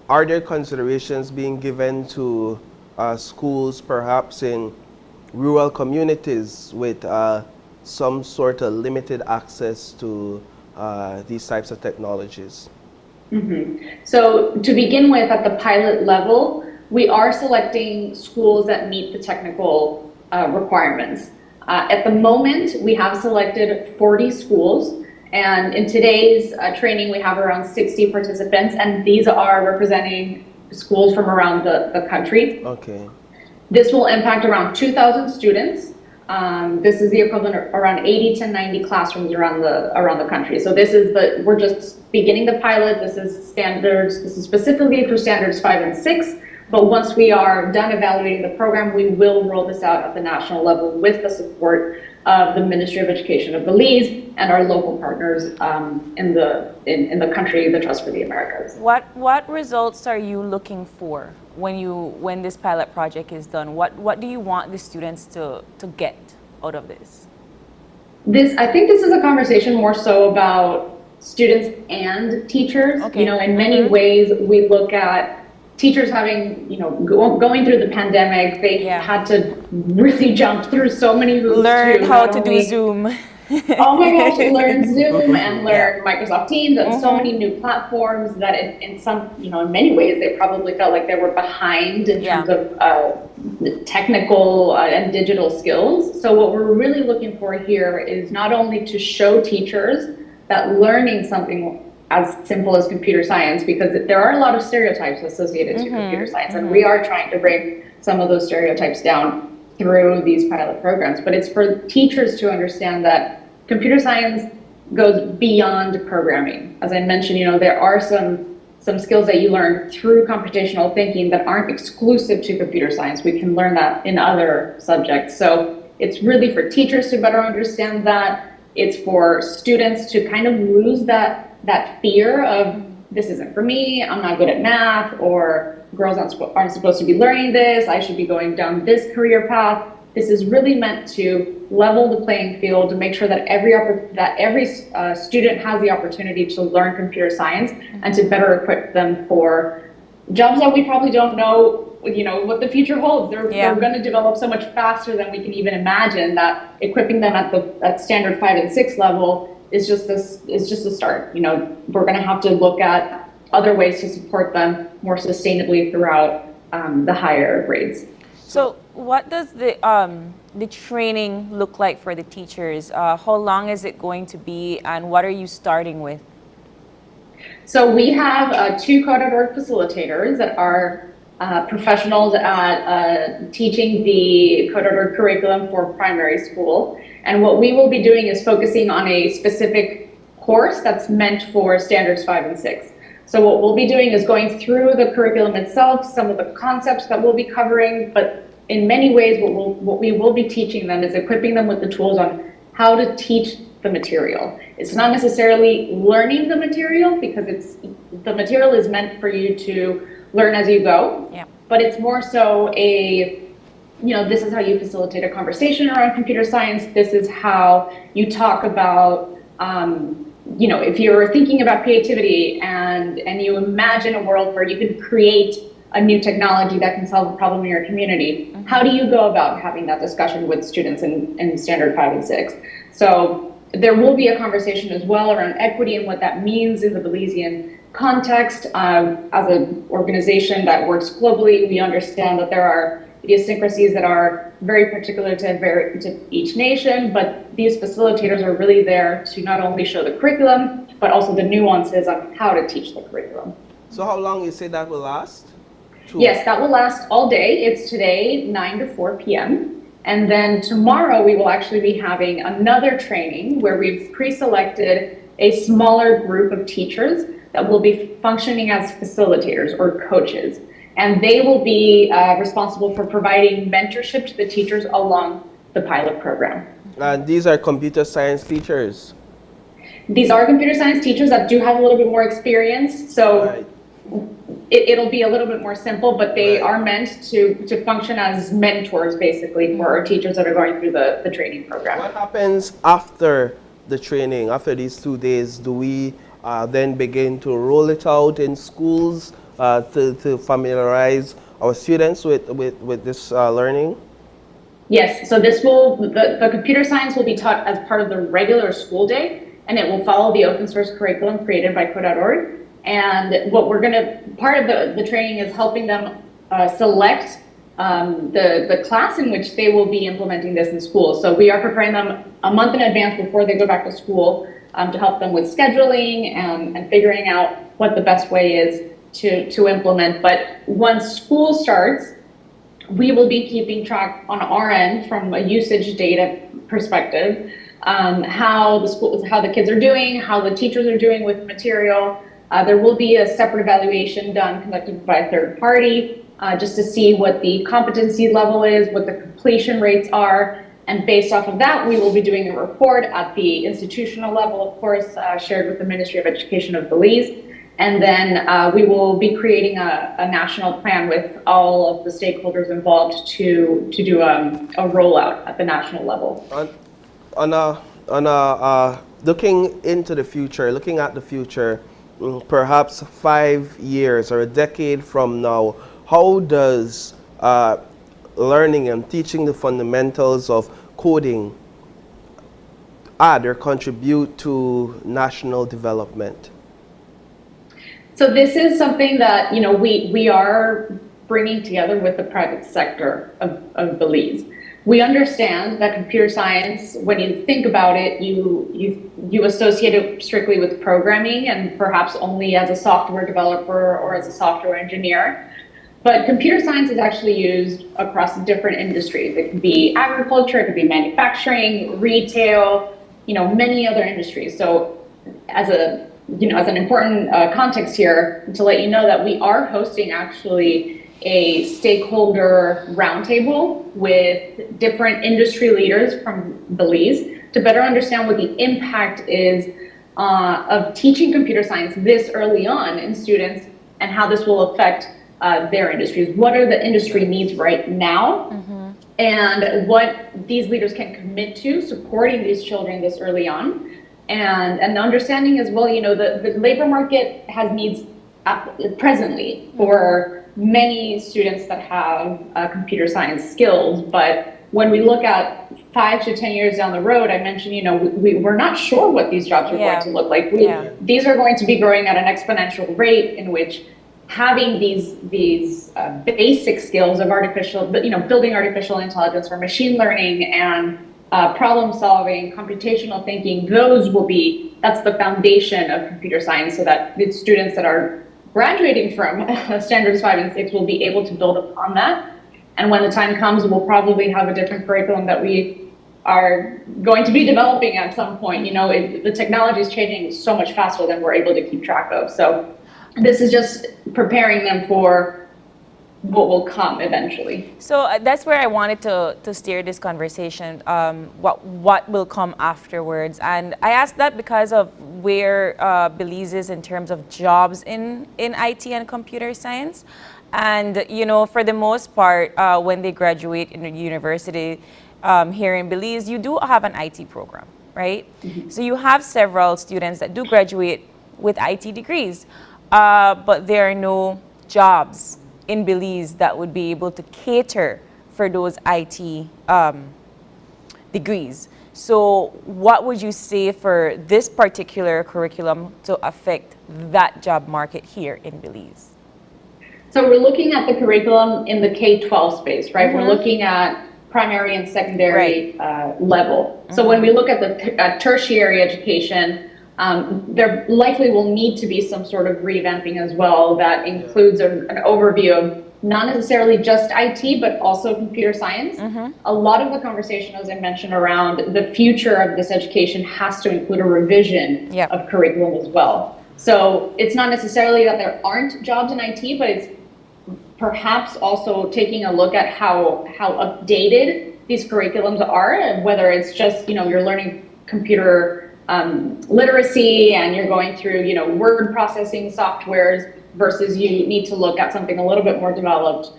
are there considerations being given to schools perhaps in rural communities with some sort of limited access to these types of technologies? So to begin with, at the pilot level, we are selecting schools that meet the technical requirements. At the moment, we have selected 40 schools, and in today's training, we have around 60 participants, and these are representing schools from around the country. Okay. This will impact around 2,000 students. This is the equivalent of around 80 to 90 classrooms around the country. So this is we're just beginning the pilot. This is standards. This is specifically for standards 5 and 6. But once we are done evaluating the program, we will roll this out at the national level with the support of the Ministry of Education of Belize and our local partners in the country, the Trust for the Americas. What results are you looking for when this pilot project is done? What do you want the students to get out of this? I think this is a conversation more so about students and teachers. Okay. You know, in many ways, we look at teachers having, going through the pandemic, they had to really jump through so many hoops. Learn how to do Zoom. Oh my gosh, learn Zoom and learn Microsoft Teams and so many new platforms that in many ways, they probably felt like they were behind in terms of technical and digital skills. So what we're really looking for here is not only to show teachers that learning something as simple as computer science, because there are a lot of stereotypes associated to computer science, and we are trying to bring some of those stereotypes down through these pilot programs. But it's for teachers to understand that computer science goes beyond programming. As I mentioned, there are some skills that you learn through computational thinking that aren't exclusive to computer science. We can learn that in other subjects. So it's really for teachers to better understand that. It's for students to kind of lose that fear of, this isn't for me, I'm not good at math, or girls aren't supposed to be learning this, I should be going down this career path. This is really meant to level the playing field, to make sure that every student has the opportunity to learn computer science and to better equip them for jobs that we probably don't know what the future holds. They're going to develop so much faster than we can even imagine, that equipping them at standard 5 and 6 level is just a start. We're going to have to look at other ways to support them more sustainably throughout the higher grades. So what does the training look like for the teachers? How long is it going to be, and what are you starting with? So we have 2 Code.org facilitators that are professionals at teaching the Code.org curriculum for primary school. And what we will be doing is focusing on a specific course that's meant for standards 5 and 6. So what we'll be doing is going through the curriculum itself, some of the concepts that we'll be covering, but in many ways what we will be teaching them is equipping them with the tools on how to teach the material. It's not necessarily learning the material, because the material is meant for you to learn as you go, but it's more so this is how you facilitate a conversation around computer science. This is how you talk about, if you're thinking about creativity and you imagine a world where you could create a new technology that can solve a problem in your community, how do you go about having that discussion with students in standard 5 and 6? So there will be a conversation as well around equity and what that means in the Belizean context. As an organization that works globally, we understand that there are idiosyncrasies that are very particular to each nation, but these facilitators are really there to not only show the curriculum, but also the nuances on how to teach the curriculum. So how long you say that will last? Yes, that will last all day. It's today, 9 to 4 p.m. And then tomorrow we will actually be having another training where we've pre-selected a smaller group of teachers that will be functioning as facilitators or coaches. And they will be responsible for providing mentorship to the teachers along the pilot program. And these are computer science teachers? These are computer science teachers that do have a little bit more experience. So it'll be a little bit more simple, but they are meant to function as mentors, basically, for our teachers that are going through the training program. What happens after the training, after these 2 days? Do we then begin to roll it out in schools to familiarize our students with this learning? Yes, so the computer science will be taught as part of the regular school day, and it will follow the open source curriculum created by code.org. And what part of the training is helping them select the class in which they will be implementing this in school. So we are preparing them a month in advance before they go back to school to help them with scheduling and figuring out what the best way is to implement. But once school starts, we will be keeping track on our end from a usage data perspective, how the kids are doing, how the teachers are doing with material. There will be a separate evaluation conducted by a third party just to see what the competency level is, what the completion rates are. And based off of that, we will be doing a report at the institutional level, of course, shared with the Ministry of Education of Belize. And then we will be creating a national plan with all of the stakeholders involved to do a rollout at the national level. Looking into the future, looking at the future, perhaps 5 years or a decade from now, how does learning and teaching the fundamentals of coding add or contribute to national development? So this is something that we are bringing together with the private sector of Belize. We understand that computer science, when you think about it, you associate it strictly with programming and perhaps only as a software developer or as a software engineer. But computer science is actually used across different industries. It could be agriculture, it could be manufacturing, retail, many other industries. So as an important context here, to let you know that we are hosting actually a stakeholder roundtable with different industry leaders from Belize to better understand what the impact is of teaching computer science this early on in students and how this will affect their industries. What are the industry needs right now? And what these leaders can commit to supporting these children this early on. And understanding as well, the labor market has needs presently for many students that have computer science skills. But when we look at 5 to 10 years down the road, I mentioned, we're not sure what these jobs are going to look like. These are going to be growing at an exponential rate in which having these basic skills of building artificial intelligence or machine learning and problem solving, computational thinking, that's the foundation of computer science, so that the students that are graduating from standards 5 and 6 will be able to build upon that. And when the time comes, we'll probably have a different curriculum that we are going to be developing at some point. The technology is changing so much faster than we're able to keep track of. So this is just preparing them for what will come eventually. So that's where I wanted to steer this conversation, what will come afterwards. And I asked that because of where Belize is in terms of jobs in IT and computer science. And, for the most part, when they graduate in the university here in Belize, you do have an IT program, right? So you have several students that do graduate with IT degrees, but there are no jobs in Belize that would be able to cater for those IT degrees. So what would you say for this particular curriculum to affect that job market here in Belize? So we're looking at the curriculum in the K-12 space, right? We're looking at primary and secondary level. So when we look at the tertiary education, there likely will need to be some sort of revamping as well that includes an overview of not necessarily just IT, but also computer science. A lot of the conversation, as I mentioned, around the future of this education has to include a revision of curriculum as well. So it's not necessarily that there aren't jobs in IT, but it's perhaps also taking a look at how updated these curriculums are, and whether it's just, you're learning computer literacy and you're going through, word processing softwares versus you need to look at something a little bit more developed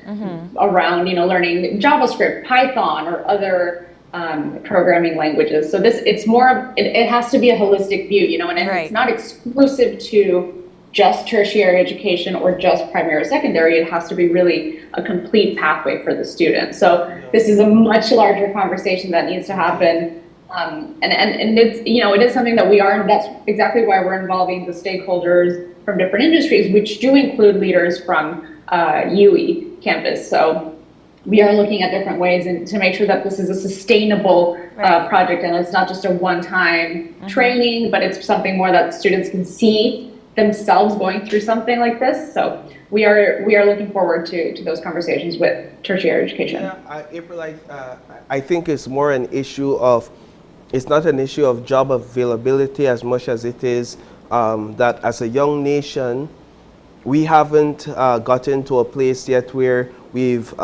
around, learning JavaScript, Python, or other programming languages. So it's more, it has to be a holistic view, and it's not exclusive to just tertiary education or just primary or secondary. It has to be really a complete pathway for the student. So this is a much larger conversation that needs to happen. And it's, it is something that that's exactly why we're involving the stakeholders from different industries, which do include leaders from UE campus. So we are looking at different ways to make sure that this is a sustainable project, and it's not just a one-time training, but it's something more that students can see themselves going through something like this. So we are looking forward to those conversations with tertiary education. Yeah, April, I think it's more an issue of, it's not an issue of job availability as much as it is that as a young nation, we haven't gotten to a place yet where we've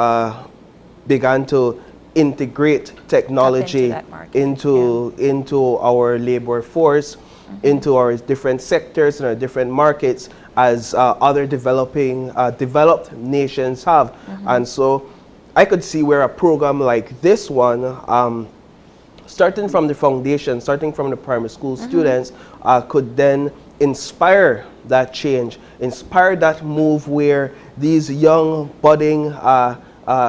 begun to integrate technology into our labor force, into our different sectors and our different markets as other developed nations have. And so I could see where a program like this one, starting from the foundation, starting from the primary school students, could then inspire that change, inspire that move where these young budding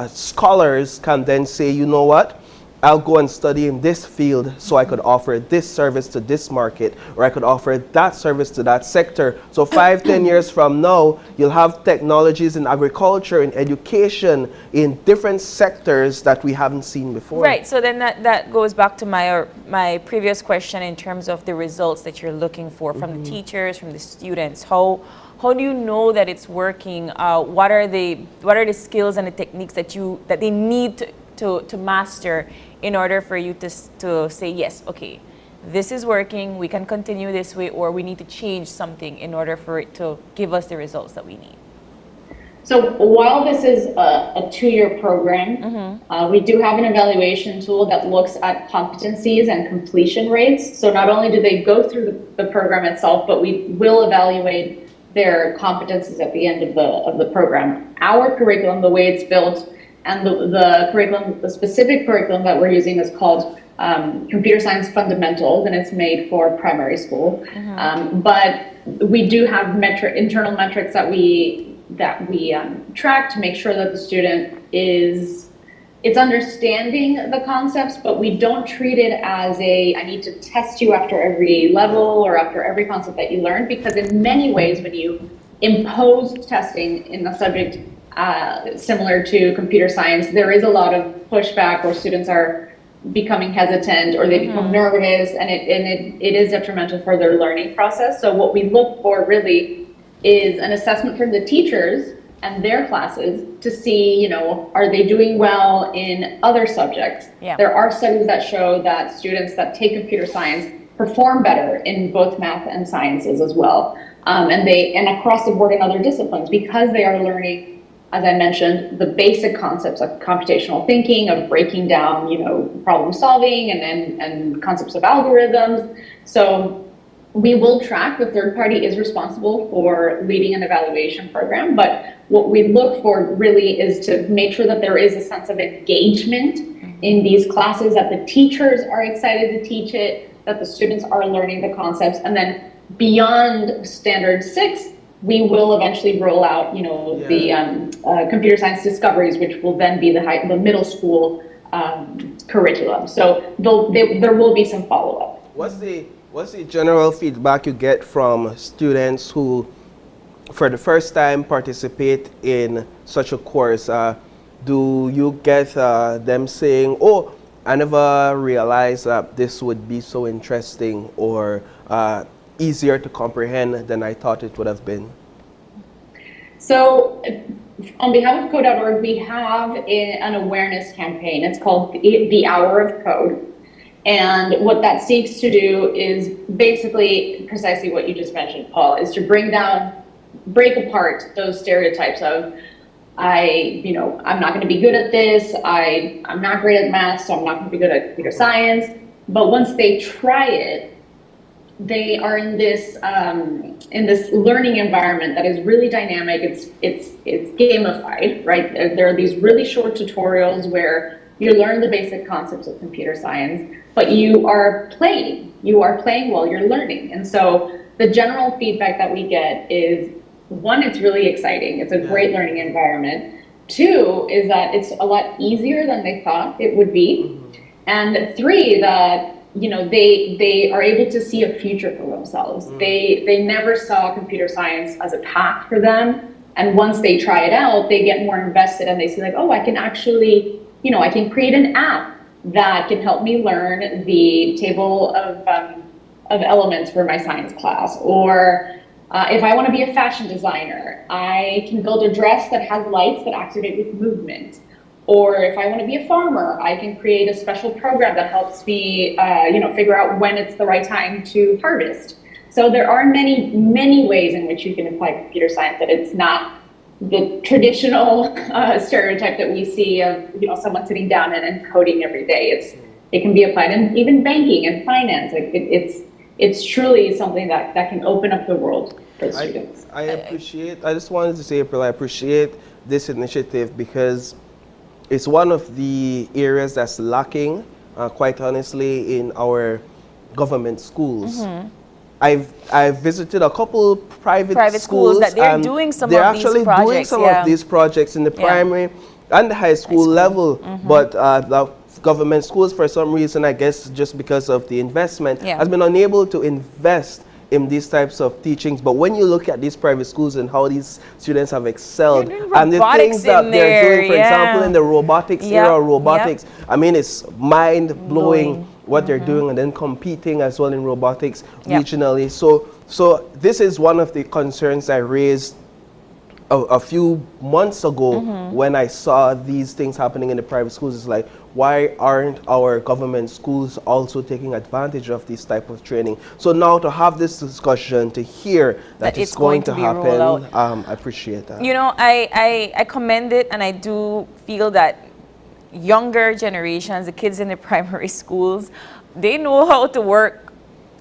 scholars can then say, you know what, I'll go and study in this field so I could offer this service to this market, or I could offer that service to that sector. So 5-10 years from now, you'll have technologies in agriculture, in education, in different sectors that we haven't seen before. Right, so then that goes back to my previous question in terms of the results that you're looking for from the teachers, from the students. How do you know that it's working? What are the skills and the techniques that they need to master in order for you to say, yes, okay, this is working, we can continue this way, or we need to change something in order for it to give us the results that we need? So while this is a 2-year program, we do have an evaluation tool that looks at competencies and completion rates. So not only do they go through the program itself, but we will evaluate their competencies at the end of the program. Our curriculum, the way it's built, and the curriculum, the specific curriculum that we're using is called Computer Science Fundamentals, and it's made for primary school. But we do have internal metrics that we track to make sure that the student it's understanding the concepts, but we don't treat it as I need to test you after every level or after every concept that you learn, because in many ways when you impose testing in a subject similar to computer science, there is a lot of pushback where students are becoming hesitant or they become nervous, and it is detrimental for their learning process. So what we look for really is an assessment from the teachers and their classes to see, are they doing well in other subjects? There are studies that show that students that take computer science perform better in both math and sciences as well. And across the board in other disciplines, because they are learning, as I mentioned, the basic concepts of computational thinking, of breaking down, problem solving and concepts of algorithms. So we will track, the third party is responsible for leading an evaluation program, but what we look for really is to make sure that there is a sense of engagement in these classes, that the teachers are excited to teach it, that the students are learning the concepts, and then beyond standard 6, we will eventually roll out, the computer science discoveries, which will then be the middle school curriculum. So there will be some follow-up. What's the general feedback you get from students who, for the first time, participate in such a course? Do you get them saying, "Oh, I never realized that this would be so interesting," or easier to comprehend than I thought it would have been? So on behalf of Code.org, we have an awareness campaign. It's called the Hour of Code. And what that seeks to do is basically precisely what you just mentioned, Paul, is to break apart those stereotypes of, I'm not going to be good at this. I'm not great at math, so I'm not going to be good at computer science. But once they try it, they are in this learning environment that is really dynamic. It's gamified, right? There are these really short tutorials where you learn the basic concepts of computer science, but you are playing. You are playing while you're learning. And so the general feedback that we get is, one, it's really exciting. It's a great learning environment. Two, is that it's a lot easier than they thought it would be. And three, that they are able to see a future for themselves. They never saw computer science as a path for them. And once they try it out, they get more invested and they see like, oh, I can actually, I can create an app that can help me learn the table of elements for my science class. Or if I want to be a fashion designer, I can build a dress that has lights that activate with movement. Or if I want to be a farmer, I can create a special program that helps me, figure out when it's the right time to harvest. So there are many, many ways in which you can apply computer science, that it's not the traditional stereotype that we see of, someone sitting down and coding every day. It can be applied in even banking and finance. Like it's truly something that can open up the world for students. I just wanted to say, April, I appreciate this initiative because it's one of the areas that's lacking, quite honestly, in our government schools. I've visited a couple private schools that they're doing some they're of these projects. They're actually doing some of these projects in the primary and the high school level, but the government schools, for some reason, I guess just because of the investment, has been unable to invest in these types of teachings. But when you look at these private schools and how these students have excelled and the things that they're doing, for example, in the robotics era, I mean, it's mind-blowing what they're doing, and then competing as well in robotics regionally. So this is one of the concerns I raised a few months ago when I saw these things happening in the private schools. It's like, why aren't our government schools also taking advantage of this type of training? So now to have this discussion, to hear that it's going to happen, I appreciate that. I commend it, and I do feel that younger generations, the kids in the primary schools, they know how to work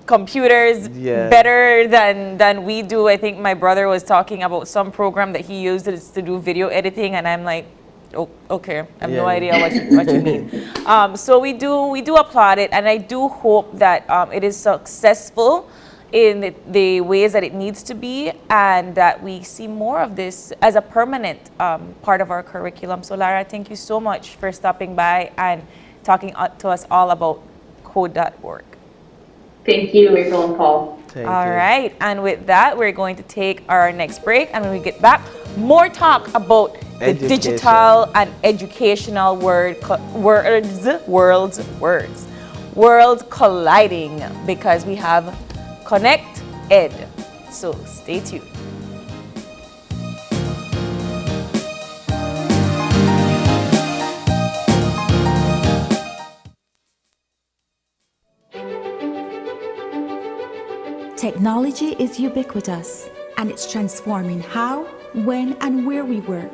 computers better than we do. I think my brother was talking about some program that he used to do video editing, and I'm like, oh, okay, I have no idea what you mean. So we do applaud it, and I do hope that it is successful in the ways that it needs to be, and that we see more of this as a permanent part of our curriculum. So Lara, thank you so much for stopping by and talking to us all about code.org. Thank you, April and Paul. All right, and with that, we're going to take our next break, and when we get back, more talk about the digital and educational worlds colliding, because we have Connect Ed. So stay tuned. Technology is ubiquitous, and it's transforming how, when, and where we work.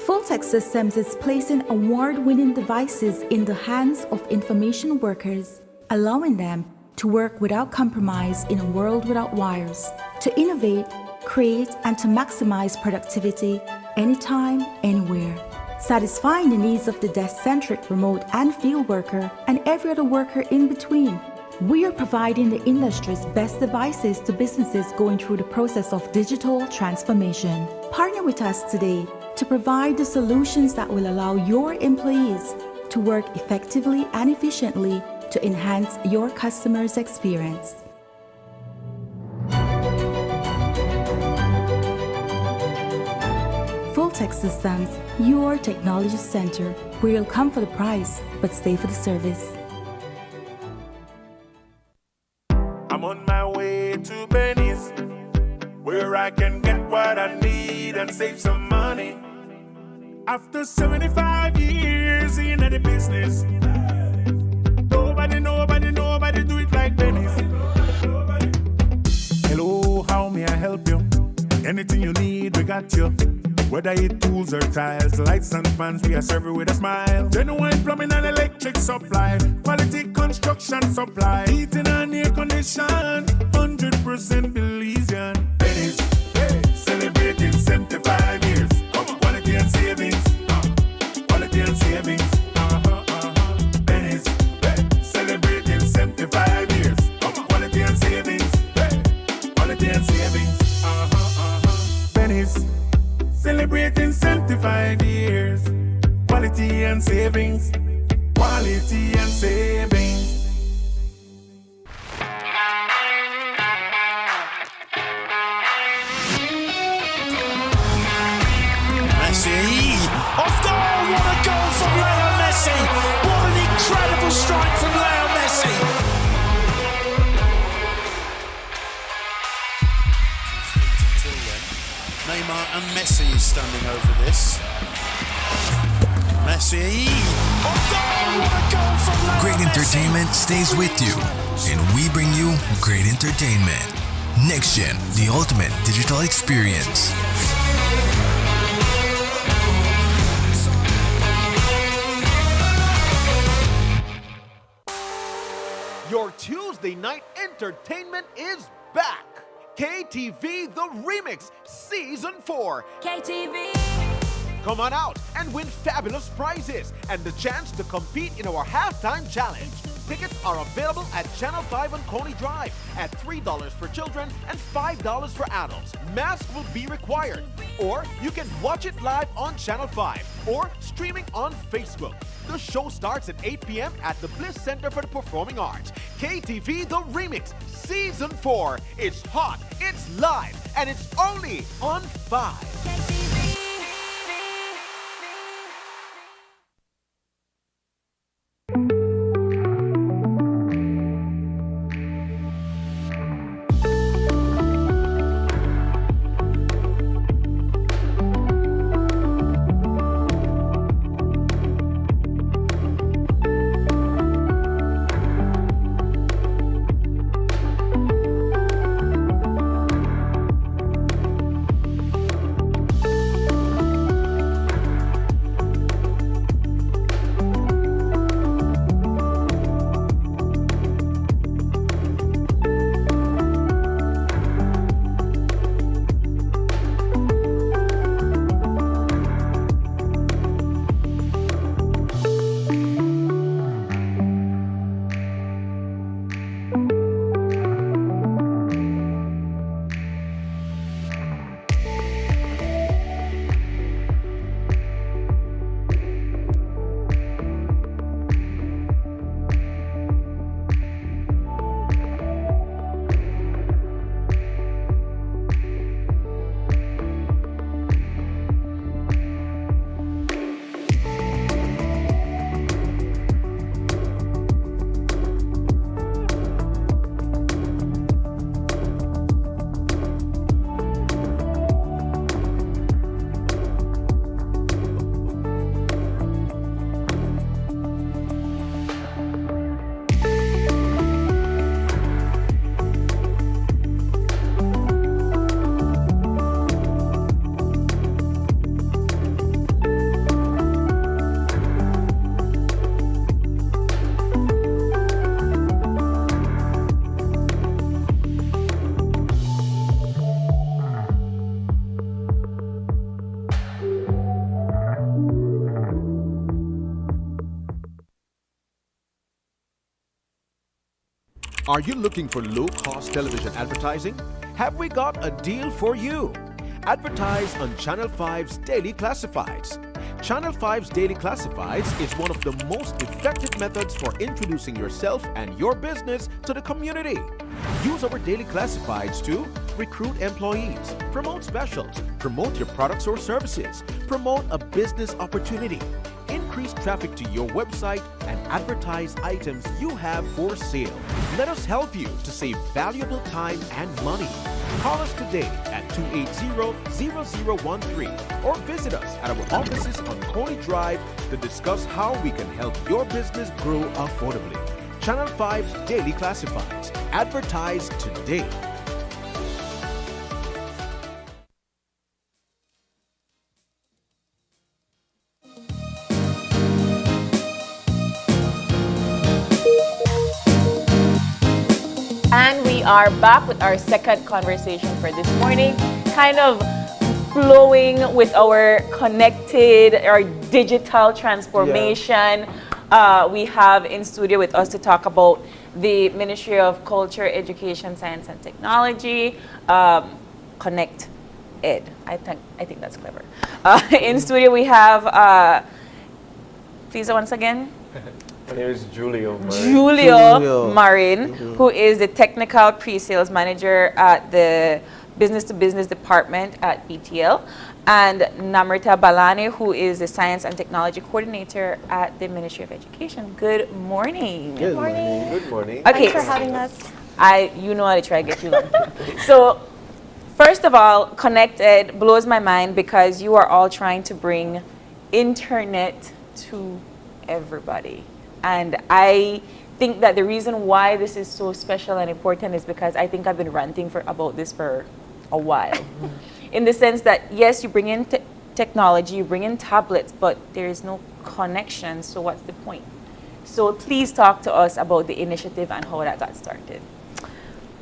Fulltech Systems is placing award-winning devices in the hands of information workers, allowing them to work without compromise in a world without wires, to innovate, create, and to maximize productivity anytime, anywhere. Satisfying the needs of the desk-centric remote and field worker and every other worker in between. We are providing the industry's best devices to businesses going through the process of digital transformation. Partner with us today to provide the solutions that will allow your employees to work effectively and efficiently to enhance your customers' experience. Fulltech Systems, your technology center, where you'll come for the price, but stay for the service. I'm on my way to Benny's, where I can get what I need and save some money. After 75 years in the business, nobody Anything you need, we got you. Whether it tools or tiles, lights and fans, we are serving with a smile. Genuine plumbing and electric supply, quality construction supply, heating and air condition, 100% Belizean. Benny's, celebrating 75 years. Quality and savings, quality and savings. Benny's, celebrating 75 years. Quality and savings, quality and savings. Benny's, celebrating 75 years. Quality and savings. Quality and savings. Messi. Off goal. What a goal from Leo Messi. What an incredible strike from Leo Messi. Neymar and Messi is standing over this. Messi. Great entertainment stays with you, and we bring you great entertainment. Next Gen, the ultimate digital experience. Your Tuesday night entertainment is back. KTV The Remix Season 4. KTV. Come on out and win fabulous prizes and the chance to compete in our halftime challenge. Tickets are available at Channel 5 on Coney Drive at $3 for children and $5 for adults. Mask will be required. Or you can watch it live on Channel 5 or streaming on Facebook. The show starts at 8 p.m. at the Bliss Center for the Performing Arts. KTV The Remix Season 4. It's hot, it's live, and it's only on 5. Are you looking for low-cost television advertising? Have we got a deal for you? Advertise on Channel 5's Daily Classifieds. Channel 5's Daily Classifieds is one of the most effective methods for introducing yourself and your business to the community. Use our Daily Classifieds to recruit employees, promote specials, promote your products or services, promote a business opportunity, increase traffic to your website, and advertise items you have for sale. Let us help you to save valuable time and money. Call us today at 280-0013 or visit us at our offices on Coney Drive to discuss how we can help your business grow affordably. Channel 5 Daily Classifieds. Advertise today. are back with our second conversation for this morning, kind of flowing with our connected or digital transformation. We have in studio with us to talk about the Ministry of Culture, Education, Science and Technology, Connect Ed. I think that's clever. In studio we have, please once again. My name is Julio Marin, who is the Technical Pre-Sales Manager at the Business-to-Business Department at BTL, and Namrita Balani, who is the Science and Technology Coordinator at the Ministry of Education. Good morning. Good morning. Good morning. Okay, Thanks for having us. You know how to try to get you long. So, first of all, Connected blows my mind because you are all trying to bring internet to everybody. And I think that the reason why this is so special and important is because I think I've been ranting about this for a while. In the sense that, yes, you bring in technology, you bring in tablets, but there is no connection, so what's the point? So please talk to us about the initiative and how that got started.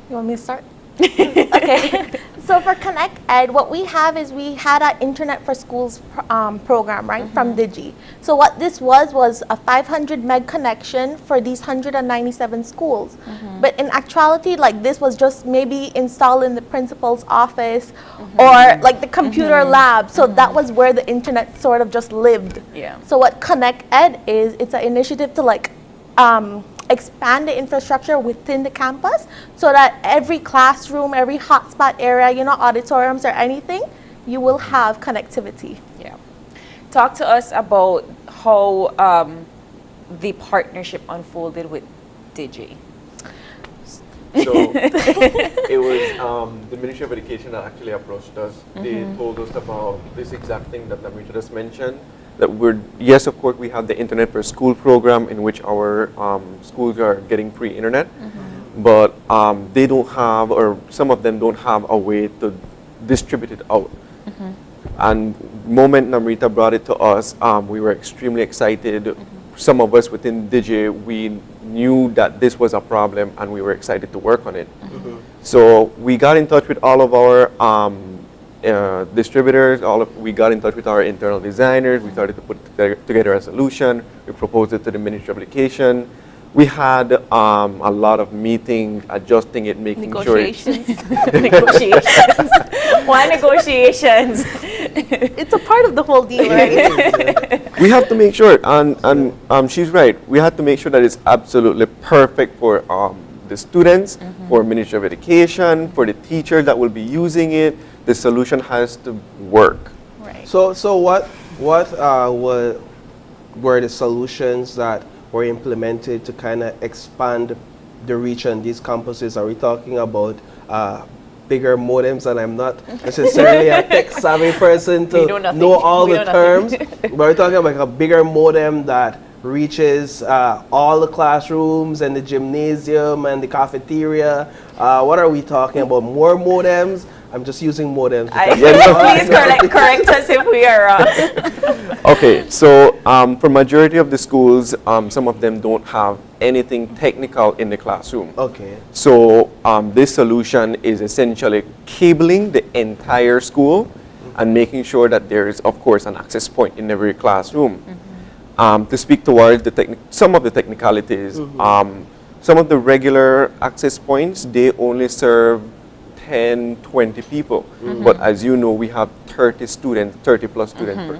You want me to start? Okay. So for Connect Ed, what we have is we had an Internet for Schools program, right, from Digi. So what this was a 500 meg connection for these 197 schools. But in actuality, like this was just maybe installed in the principal's office or like the computer lab. So that was where the internet sort of just lived. Yeah. So what Connect Ed is, it's an initiative to like expand the infrastructure within the campus so that every classroom, every hotspot area, you know, auditoriums or anything, you will have connectivity. Yeah. Talk to us about how the partnership unfolded with Digi. So it was the Ministry of Education that actually approached us. They told us about this exact thing that Namrita just mentioned. That yes, of course, we have the Internet per School program in which our schools are getting free internet, but they don't have, or some of them don't have a way to distribute it out. And the moment Namrita brought it to us, we were extremely excited. Some of us within Digi, we knew that this was a problem and we were excited to work on it. So we got in touch with all of our distributors, we got in touch with our internal designers, we started to put together a solution, we proposed it to the Ministry of Education. We had a lot of meetings, adjusting it, making sure Negotiations. Why negotiations? It's a part of the whole deal, right? We have to make sure, and she's right, we had to make sure that it's absolutely perfect for the students, for Ministry of Education, for the teachers that will be using it. The solution has to work. Right. So what were the solutions that were implemented to kind of expand the reach on these campuses? Are we talking about bigger modems? And I'm not necessarily a tech-savvy person to know all the terms, but we're talking about a bigger modem that reaches all the classrooms and the gymnasium and the cafeteria. What are we talking about? More modems? I'm just using modems. Please correct us if we are wrong. Okay, so for majority of the schools, some of them don't have anything technical in the classroom. Okay. So this solution is essentially cabling the entire school and making sure that there is, of course, an access point in every classroom. To speak towards some of the technicalities, some of the regular access points, they only serve 10, 20 people. But as you know, we have 30 plus students per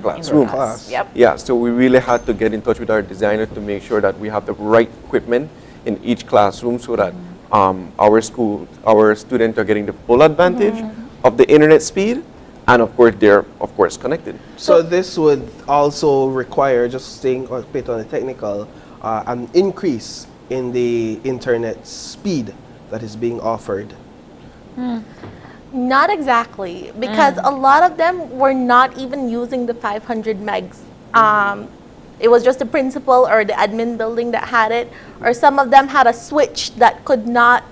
classroom. Yep. Yeah, so we really had to get in touch with our designer to make sure that we have the right equipment in each classroom so that our students are getting the full advantage of the internet speed, and of course they're connected. So this would also require, just staying a bit on the technical, an increase in the internet speed that is being offered. Not exactly, because a lot of them were not even using the 500 megs. It was just the principal or the admin building that had it, or some of them had a switch that could not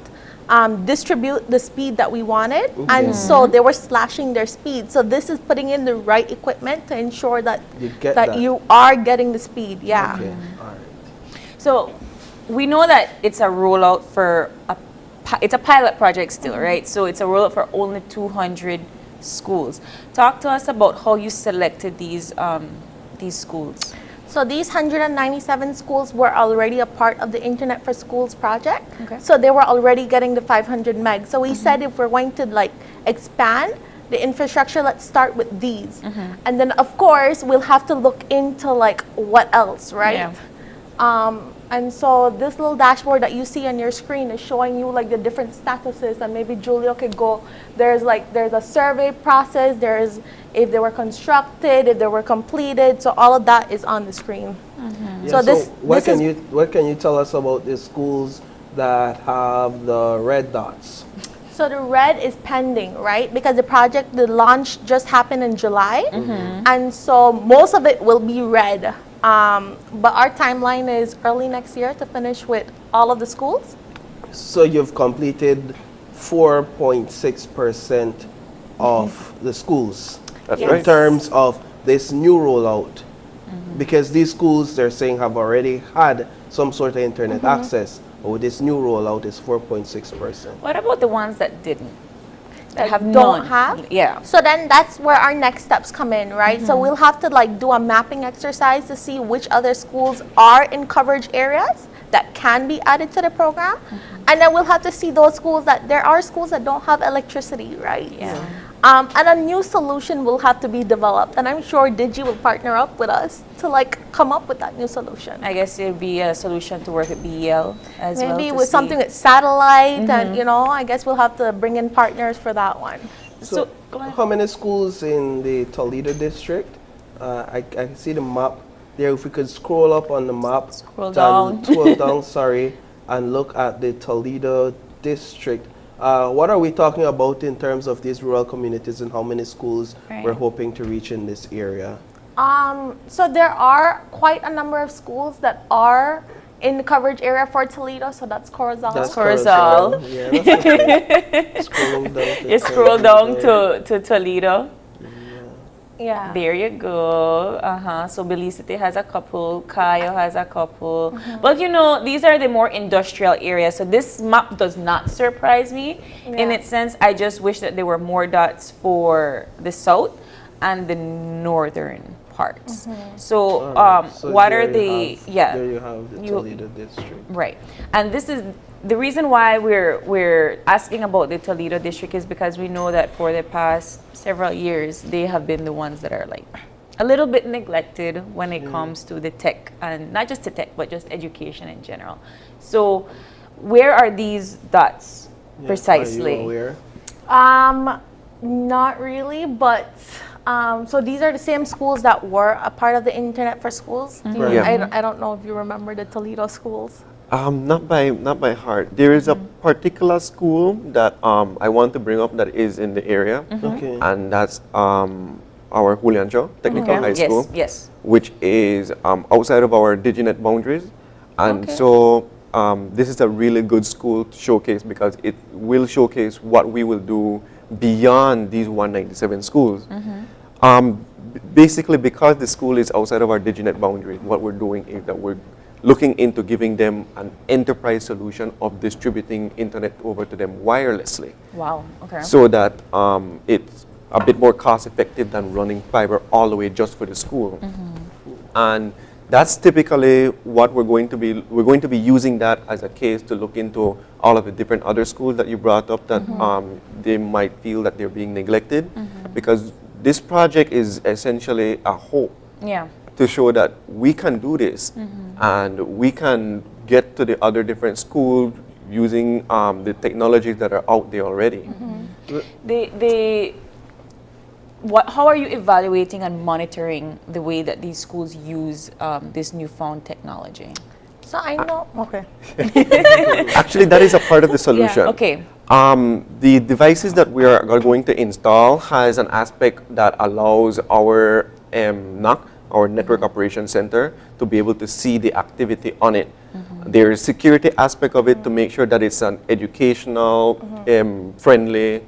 distribute the speed that we wanted, and so they were slashing their speed. So this is putting in the right equipment to ensure that you are getting the speed. Okay. So we know that it's a rollout for a it's a pilot project still, right? So it's a rollout for only 200 schools. Talk to us about how you selected these schools. So these 197 schools were already a part of the Internet for Schools project. Okay. So they were already getting the 500 meg. So we said if we're going to like expand the infrastructure, let's start with these. And then of course we'll have to look into like what else, right? Yeah. And so this little dashboard that you see on your screen is showing you like the different statuses, and maybe Julio could go, there's a survey process, there's if they were constructed, if they were completed, so all of that is on the screen. Yeah, so what can you tell us about the schools that have the red dots? So the red is pending, right? Because the launch just happened in July, and so most of it will be red. But our timeline is early next year to finish with all of the schools. So you've completed 4.6% of the schools in terms of this new rollout. Because these schools, they're saying, have already had some sort of internet access. But with this new rollout, it's 4.6%. What about the ones that didn't? That don't have? Yeah. So then that's where our next steps come in, right? So we'll have to like do a mapping exercise to see which other schools are in coverage areas that can be added to the program. And then we'll have to see those schools there are schools that don't have electricity, right? Yeah. And a new solution will have to be developed. And I'm sure Digi will partner up with us to like come up with that new solution. I guess it'd be a solution to work with BEL as well. Maybe with something with satellite and, I guess we'll have to bring in partners for that one. So how many schools in the Toledo district? I can see the map there. If we could scroll up on the map. Scroll down, sorry, and look at the Toledo district. What are we talking about in terms of these rural communities and how many schools we're hoping to reach in this area? So there are quite a number of schools that are in the coverage area for Toledo, so that's Corozal. That's Corozal. Yeah, that's okay. You scroll down to Toledo. Yeah. There you go. So Belicity has a couple, Cayo has a couple. But these are the more industrial areas. So this map does not surprise me. In its sense, I just wish that there were more dots for the south and the northern parts. So, what are the there you have the Toledo district. Right. And this is the reason why we're asking about the Toledo district is because we know that for the past several years they have been the ones that are like a little bit neglected when it comes to the tech, and not just the tech but just education in general. So where are these dots precisely? Are you aware? Not really, but so these are the same schools that were a part of the Internet for Schools. I don't know if you remember the Toledo schools. Not by heart. There is a particular school that I want to bring up that is in the area, and that's our Juliancho Technical High School, which is outside of our DigiNet boundaries, and so this is a really good school to showcase because it will showcase what we will do beyond these 197 schools. Basically, because the school is outside of our DigiNet boundary, what we're doing is that we're looking into giving them an enterprise solution of distributing internet over to them wirelessly. Wow, okay. So that it's a bit more cost effective than running fiber all the way just for the school. And that's typically what we're going to be using that as a case to look into all of the different other schools that you brought up that they might feel that they're being neglected, because this project is essentially a hope to show that we can do this and we can get to the other different schools using the technologies that are out there already. How are you evaluating and monitoring the way that these schools use this newfound technology? So I know, Actually, that is a part of the solution. Okay. The devices that we are going to install has an aspect that allows our NOC, our Network Operations Center, to be able to see the activity on it. There is security aspect of it to make sure that it's an educational, friendly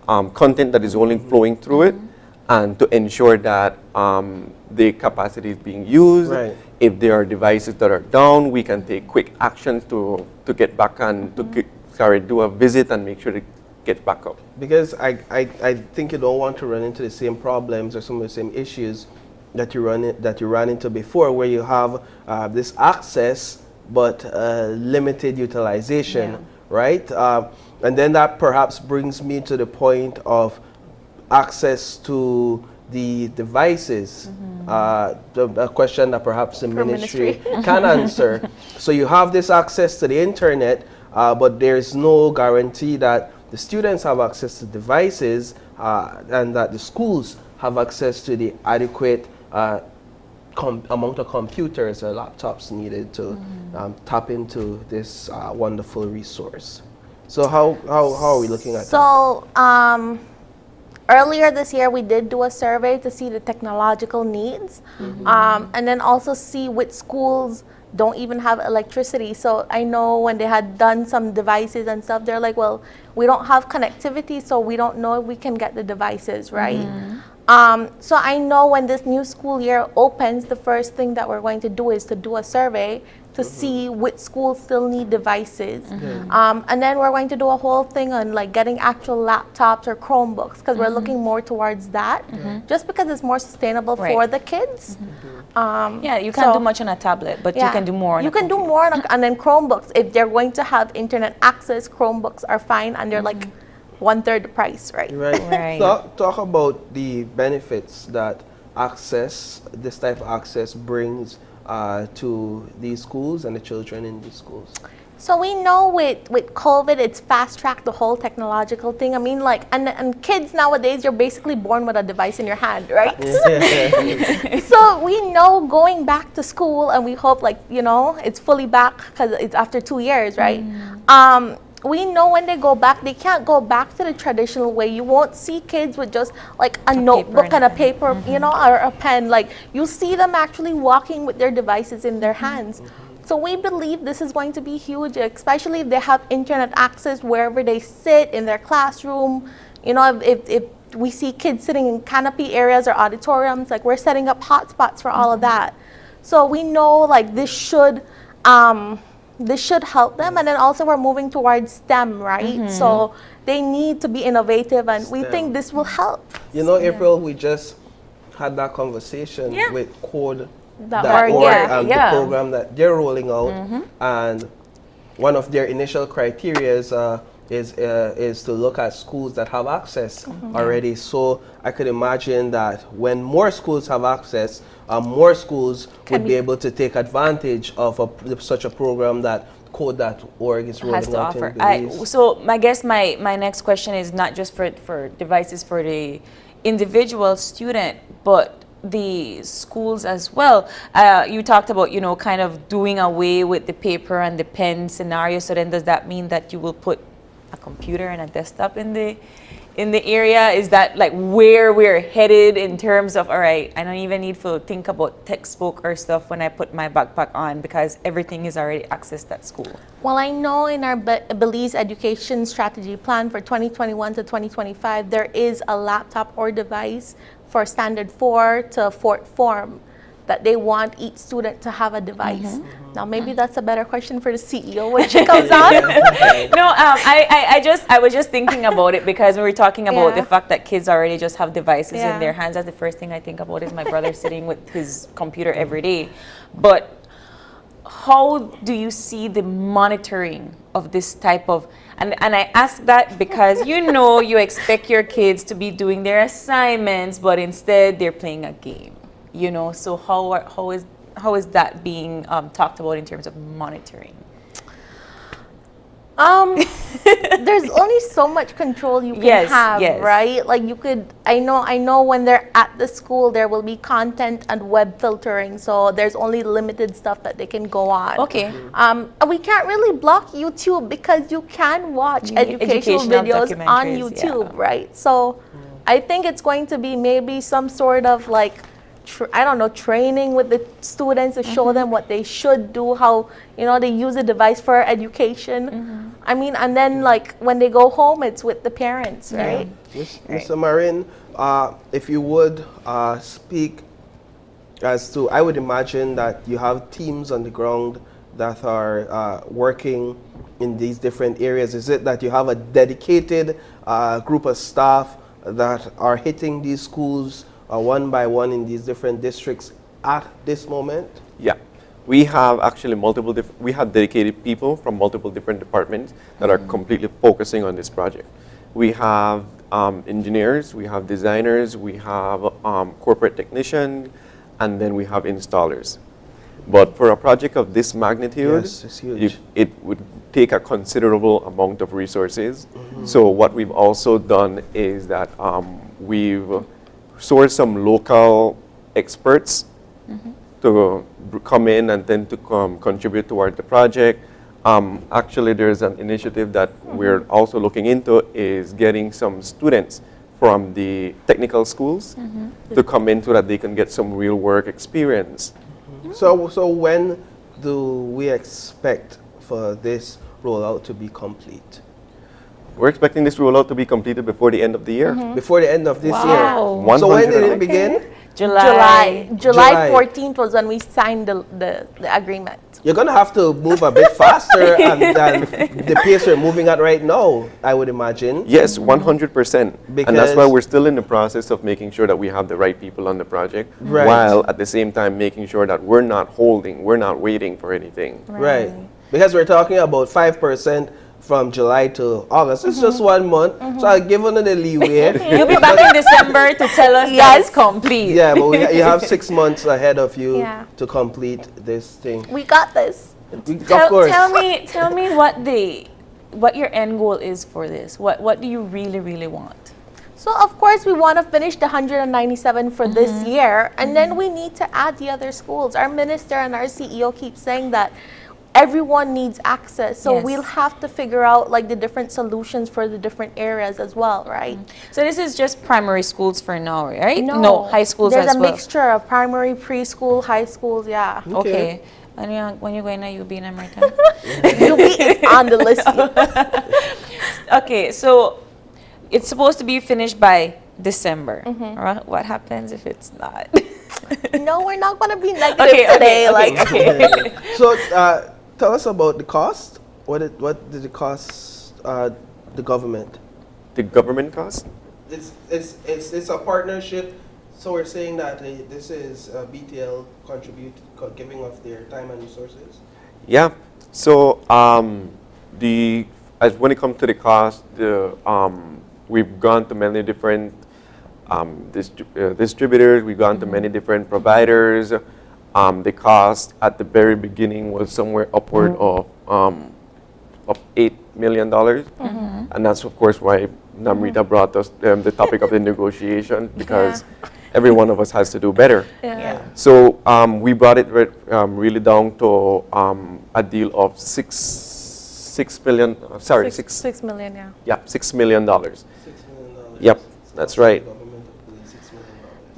content that is only flowing through it, and to ensure that the capacity is being used. If there are devices that are down, we can take quick actions to get back and to do a visit and make sure to get back up. Because I think you don't want to run into the same problems or some of the same issues that you ran into before, where you have this access but limited utilization, right? And then that perhaps brings me to the point of access to the devices, a question that perhaps the ministry can answer. So you have this access to the internet, but there's no guarantee that the students have access to devices and that the schools have access to the adequate amount of computers or laptops needed to tap into this wonderful resource. So how are we looking at that? So earlier this year, we did do a survey to see the technological needs, and then also see which schools don't even have electricity. So I know when they had done some devices and stuff, they're like, well, we don't have connectivity, so we don't know if we can get the devices, right? So I know when this new school year opens, the first thing that we're going to do is to do a survey to see which schools still need devices. And then we're going to do a whole thing on like getting actual laptops or Chromebooks, because we're looking more towards that, just because it's more sustainable for the kids. Yeah, you can't do much on a tablet, but you can do more on You can do more on and then Chromebooks, if they're going to have internet access, Chromebooks are fine, and they're like 1/3 the price, right? Right. Talk about the benefits that this type of access brings to these schools and the children in these schools. So we know with COVID, it's fast-tracked the whole technological thing. I mean, like, and kids nowadays, you're basically born with a device in your hand, right? So we know going back to school, and we hope, like, you know, it's fully back because it's after 2 years, right? We know when they go back, they can't go back to the traditional way. You won't see kids with just like a notebook and a paper, you know, or a pen. Like, you see them actually walking with their devices in their hands. So we believe this is going to be huge, especially if they have internet access wherever they sit in their classroom. You know, if we see kids sitting in canopy areas or auditoriums, like, we're setting up hotspots for all of that. So we know, like, this should help them. And then also we're moving towards STEM, right? So they need to be innovative, and we think this will help. You know, April, we just had that conversation with Code the program that they're rolling out, and one of their initial criteria is to look at schools that have access already. So I could imagine that when more schools have access, more schools would be able to take advantage of such a program that Code.org is rolling out in Belize. So I guess my next question is not just for devices for the individual student, but the schools as well. You talked about, you know, kind of doing away with the paper and the pen scenario. So then does that mean that you will put a computer and a desktop in the area? Is that like where we're headed in terms of, all right, I don't even need to think about textbook or stuff when I put my backpack on, because everything is already accessed at school? Well, I know in our Belize Education Strategy Plan for 2021 to 2025, there is a laptop or device for Standard 4 to 4th Form that they want each student to have a device. Now, maybe that's a better question for the CEO when she comes on. No, I was just thinking about it because we were talking about the fact that kids already just have devices in their hands. That's the first thing I think about is my brother sitting with his computer every day. But how do you see the monitoring of this type of, and I ask that because, you know, you expect your kids to be doing their assignments, but instead they're playing a game, you know? So how is that being talked about in terms of monitoring? There's only so much control you can have, right? Like, you could, I know when they're at the school, there will be content and web filtering, so there's only limited stuff that they can go on. Okay. We can't really block YouTube because you can watch educational videos on YouTube, right? So I think it's going to be maybe some sort of like, I don't know, training with the students to show them what they should do, how, you know, they use a device for education. I mean, and then like when they go home, it's with the parents, right? Mr. Marin, if you would speak as to, I would imagine that you have teams on the ground that are working in these different areas? Is it that you have a dedicated group of staff that are hitting these schools one by one in these different districts at this moment? Yeah. We have actually we have dedicated people from multiple different departments that are completely focusing on this project. We have engineers, we have designers, we have corporate technicians, and then we have installers. But for a project of this magnitude, yes, it's huge. It would take a considerable amount of resources. So what we've also done is that we've sourced some local experts to come in and then to contribute toward the project. Actually, there's an initiative that we're also looking into, is getting some students from the technical schools to come in so that they can get some real work experience. So when do we expect for this rollout to be complete? We're expecting this rollout to be completed before the end of the year. Before the end of this year. Wow. So when did it begin? July 14th was when we signed the agreement. You're going to have to move a bit faster than the pace we're moving at right now, I would imagine. Yes, 100%. And that's why we're still in the process of making sure that we have the right people on the project, while at the same time making sure that we're not waiting for anything. Right. Because we're talking about 5% from July to August. It's just 1 month, so I'll give them the leeway. You'll be back in December to tell us that it's complete. Yeah, but you have 6 months ahead of you to complete this thing. We got this. Of course. Tell me what your end goal is for this. What do you really want? So of course we want to finish the 197 for this year, and then we need to add the other schools. Our minister and our CEO keep saying that everyone needs access, so we'll have to figure out like the different solutions for the different areas as well, right? So this is just primary schools for now, right? No, high schools as well. There's a mixture of primary, preschool, high schools, yeah. Okay. When you're going to UB in America? UB is on the list. Okay, so it's supposed to be finished by December. What happens if it's not? No, we're not going to be negative today. So tell us about the cost. What did it cost the government? The government cost? It's a partnership. So we're saying that this is BTL giving of their time and resources. Yeah. So when it comes to the cost, we've gone to many different distributors. We've gone to many different providers. The cost at the very beginning was somewhere upward of $8 million. And that's, of course, why Namrita brought us the topic of the negotiation, because every one of us has to do better. So we brought it really down to a deal of $6 million. Sorry, $6 million, yeah. Yeah, $6 million. $6 million. Yep, that's right.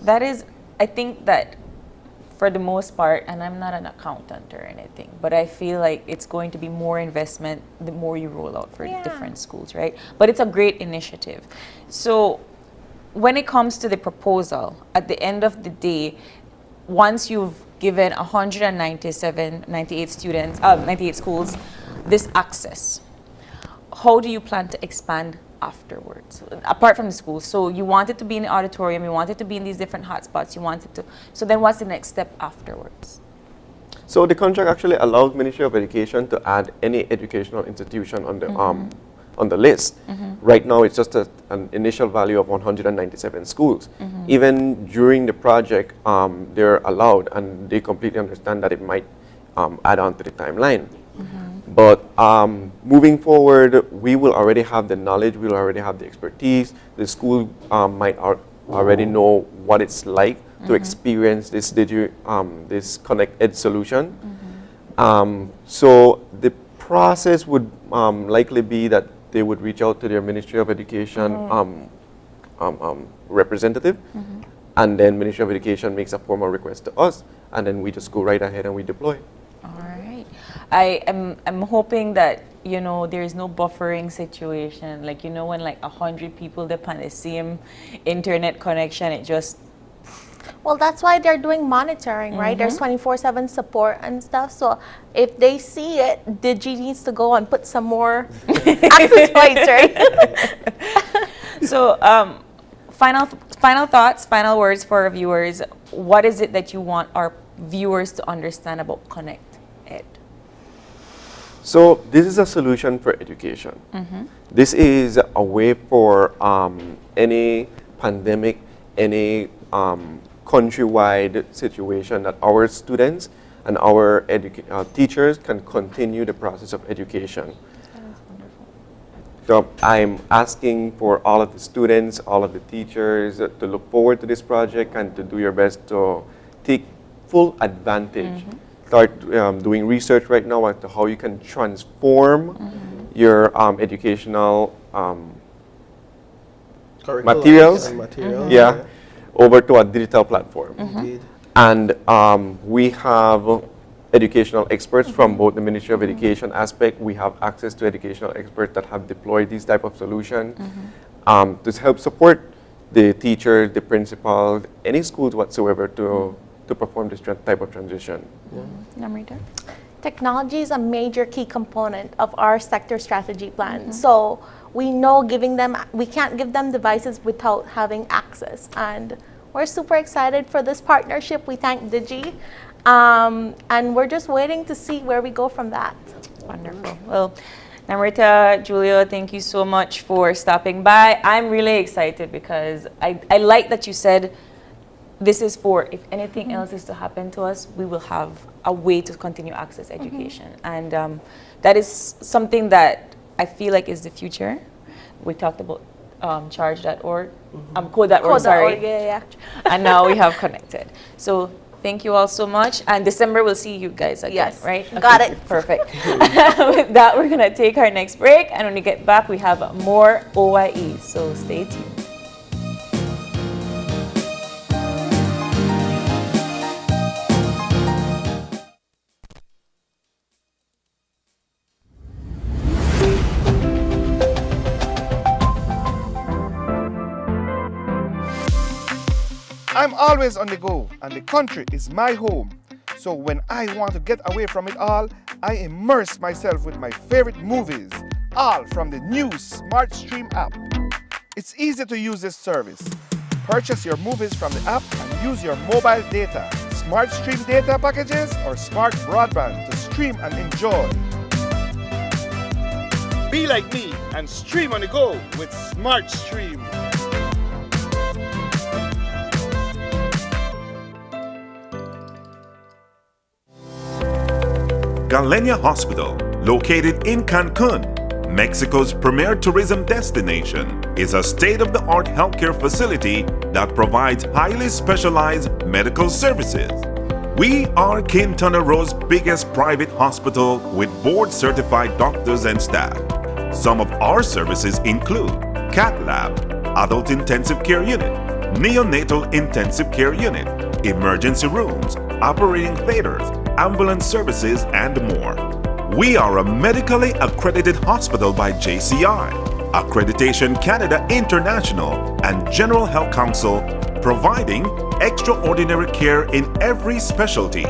That is, I think that for the most part, and I'm not an accountant or anything, but I feel like it's going to be more investment the more you roll out for different schools, right? But it's a great initiative. So when it comes to the proposal, at the end of the day, once you've given 98 schools this access, how do you plan to expand afterwards, apart from the schools? So you want it to be in the auditorium, you want it to be in these different hotspots, so then what's the next step afterwards? So the contract actually allows Ministry of Education to add any educational institution on the list. Right now it's just an initial value of 197 schools. Even during the project, they're allowed, and they completely understand that it might add on to the timeline. But moving forward, we will already have the knowledge, we will already have the expertise. The school might already know what it's like to experience this this Connect Ed solution. So the process would likely be that they would reach out to their Ministry of Education representative, and then Ministry of Education makes a formal request to us, and then we just go right ahead and we deploy. I'm hoping that, there is no buffering situation, when 100 people depend on the same internet connection, it just Well, that's why they're doing monitoring, right? There's 24/7 support and stuff. So if they see it, Digi needs to go and put some more access points, right? So, final thoughts, final words for our viewers. What is it that you want our viewers to understand about Connect Ed? So this is a solution for education. This is a way for any pandemic, any countrywide situation that our students and our teachers can continue the process of education. So I'm asking for all of the students, all of the teachers to look forward to this project and to do your best to take full advantage. Start doing research right now as to how you can transform your educational materials, over to a digital platform. And we have educational experts from both the Ministry of Education aspect. We have access to educational experts that have deployed these type of solutions to help support the teachers, the principals, any schools whatsoever to perform this type of transition. Namrita? Technology is a major key component of our sector strategy plan. So we know we can't give them devices without having access. And we're super excited for this partnership. We thank Digi. And we're just waiting to see where we go from that. Wonderful. Well, Namrita, Julio, thank you so much for stopping by. I'm really excited because I like that you said this is for if anything else is to happen to us, we will have a way to continue access education. And that is something that I feel like is the future. We talked about charge.org, code.org, sorry. Yeah. And now we have Connected. So thank you all so much. And December, we'll see you guys again, Yes. right? Got it. Perfect. With that, we're going to take our next break. And when we get back, we have more OYE. So stay tuned. I'm always on the go, and the country is my home. So when I want to get away from it all, I immerse myself with my favorite movies, all from the new Smart Stream app. It's easy to use this service. Purchase your movies from the app and use your mobile data, Smart Stream data packages, or smart broadband to stream and enjoy. Be like me and stream on the go with Smart Stream. Galenia Hospital, located in Cancun, Mexico's premier tourism destination, is a state-of-the-art healthcare facility that provides highly specialized medical services. We are Quintana Roo's biggest private hospital with board-certified doctors and staff. Some of our services include cath lab, adult intensive care unit, neonatal intensive care unit, emergency rooms, operating theaters, ambulance services, and more. We are a medically accredited hospital by JCI, Accreditation Canada International, and General Health Council, providing extraordinary care in every specialty,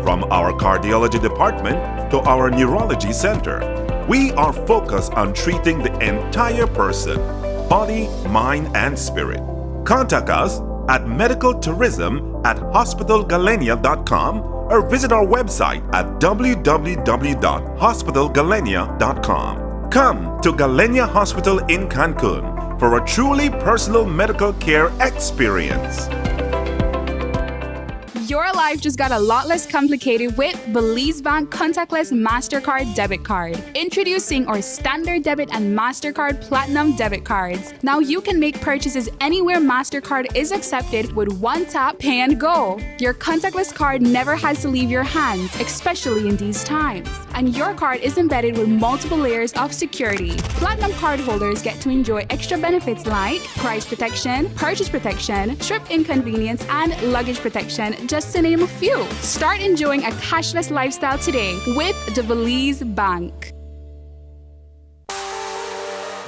from our cardiology department to our neurology center. We are focused on treating the entire person, body, mind, and spirit. Contact us at medicaltourism@hospitalgalenia.com or visit our website at www.hospitalgalenia.com. Come to Galenia Hospital in Cancun for a truly personal medical care experience. Your life just got a lot less complicated with Belize Bank Contactless MasterCard Debit Card. Introducing our Standard Debit and MasterCard Platinum Debit Cards. Now you can make purchases anywhere MasterCard is accepted with one tap, pay and go. Your contactless card never has to leave your hands, especially in these times. And your card is embedded with multiple layers of security. Platinum card holders get to enjoy extra benefits like price protection, purchase protection, trip inconvenience, and luggage protection, just to name a few. Start enjoying a cashless lifestyle today with the Belize Bank.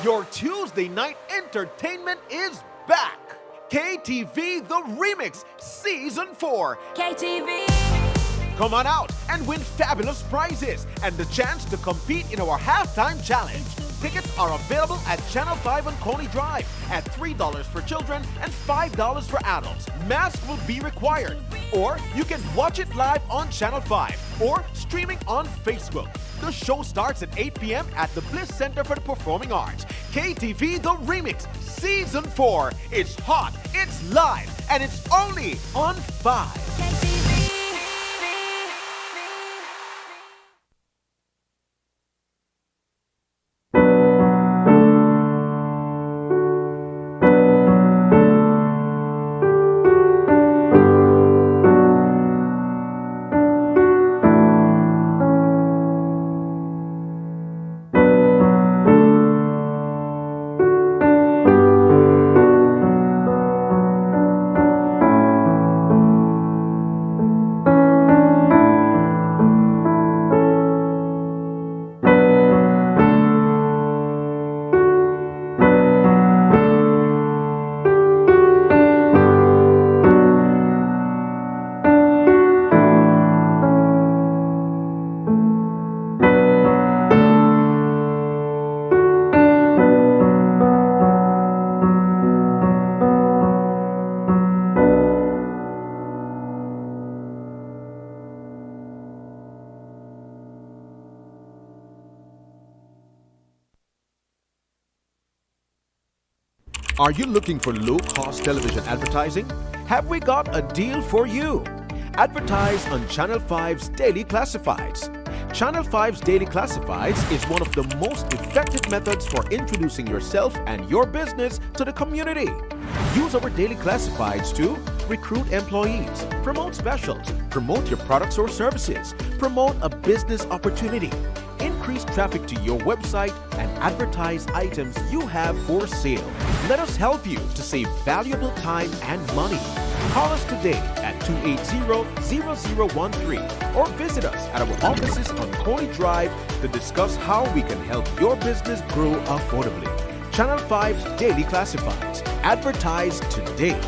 Your Tuesday night entertainment is back. KTV The Remix Season 4. KTV. Come on out and win fabulous prizes and the chance to compete in our halftime challenge. Tickets are available at Channel 5 on Coney Drive at $3 for children and $5 for adults. Mask will be required. Or you can watch it live on Channel 5 or streaming on Facebook. The show starts at 8 p.m. at the Bliss Center for the Performing Arts. KTV The Remix Season 4. It's hot, it's live, and it's only on 5. Are you looking for low-cost television advertising? Have we got a deal for you? Advertise on Channel 5's Daily Classifieds. Channel 5's Daily Classifieds is one of the most effective methods for introducing yourself and your business to the community. Use our Daily Classifieds to recruit employees, promote specials, promote your products or services, promote a business opportunity, increase traffic to your website, and advertise items you have for sale. Let us help you to save valuable time and money. Call us today at 280-0013 or visit us at our offices on Coney Drive to discuss how we can help your business grow affordably. Channel 5's Daily Classifieds. Advertise today.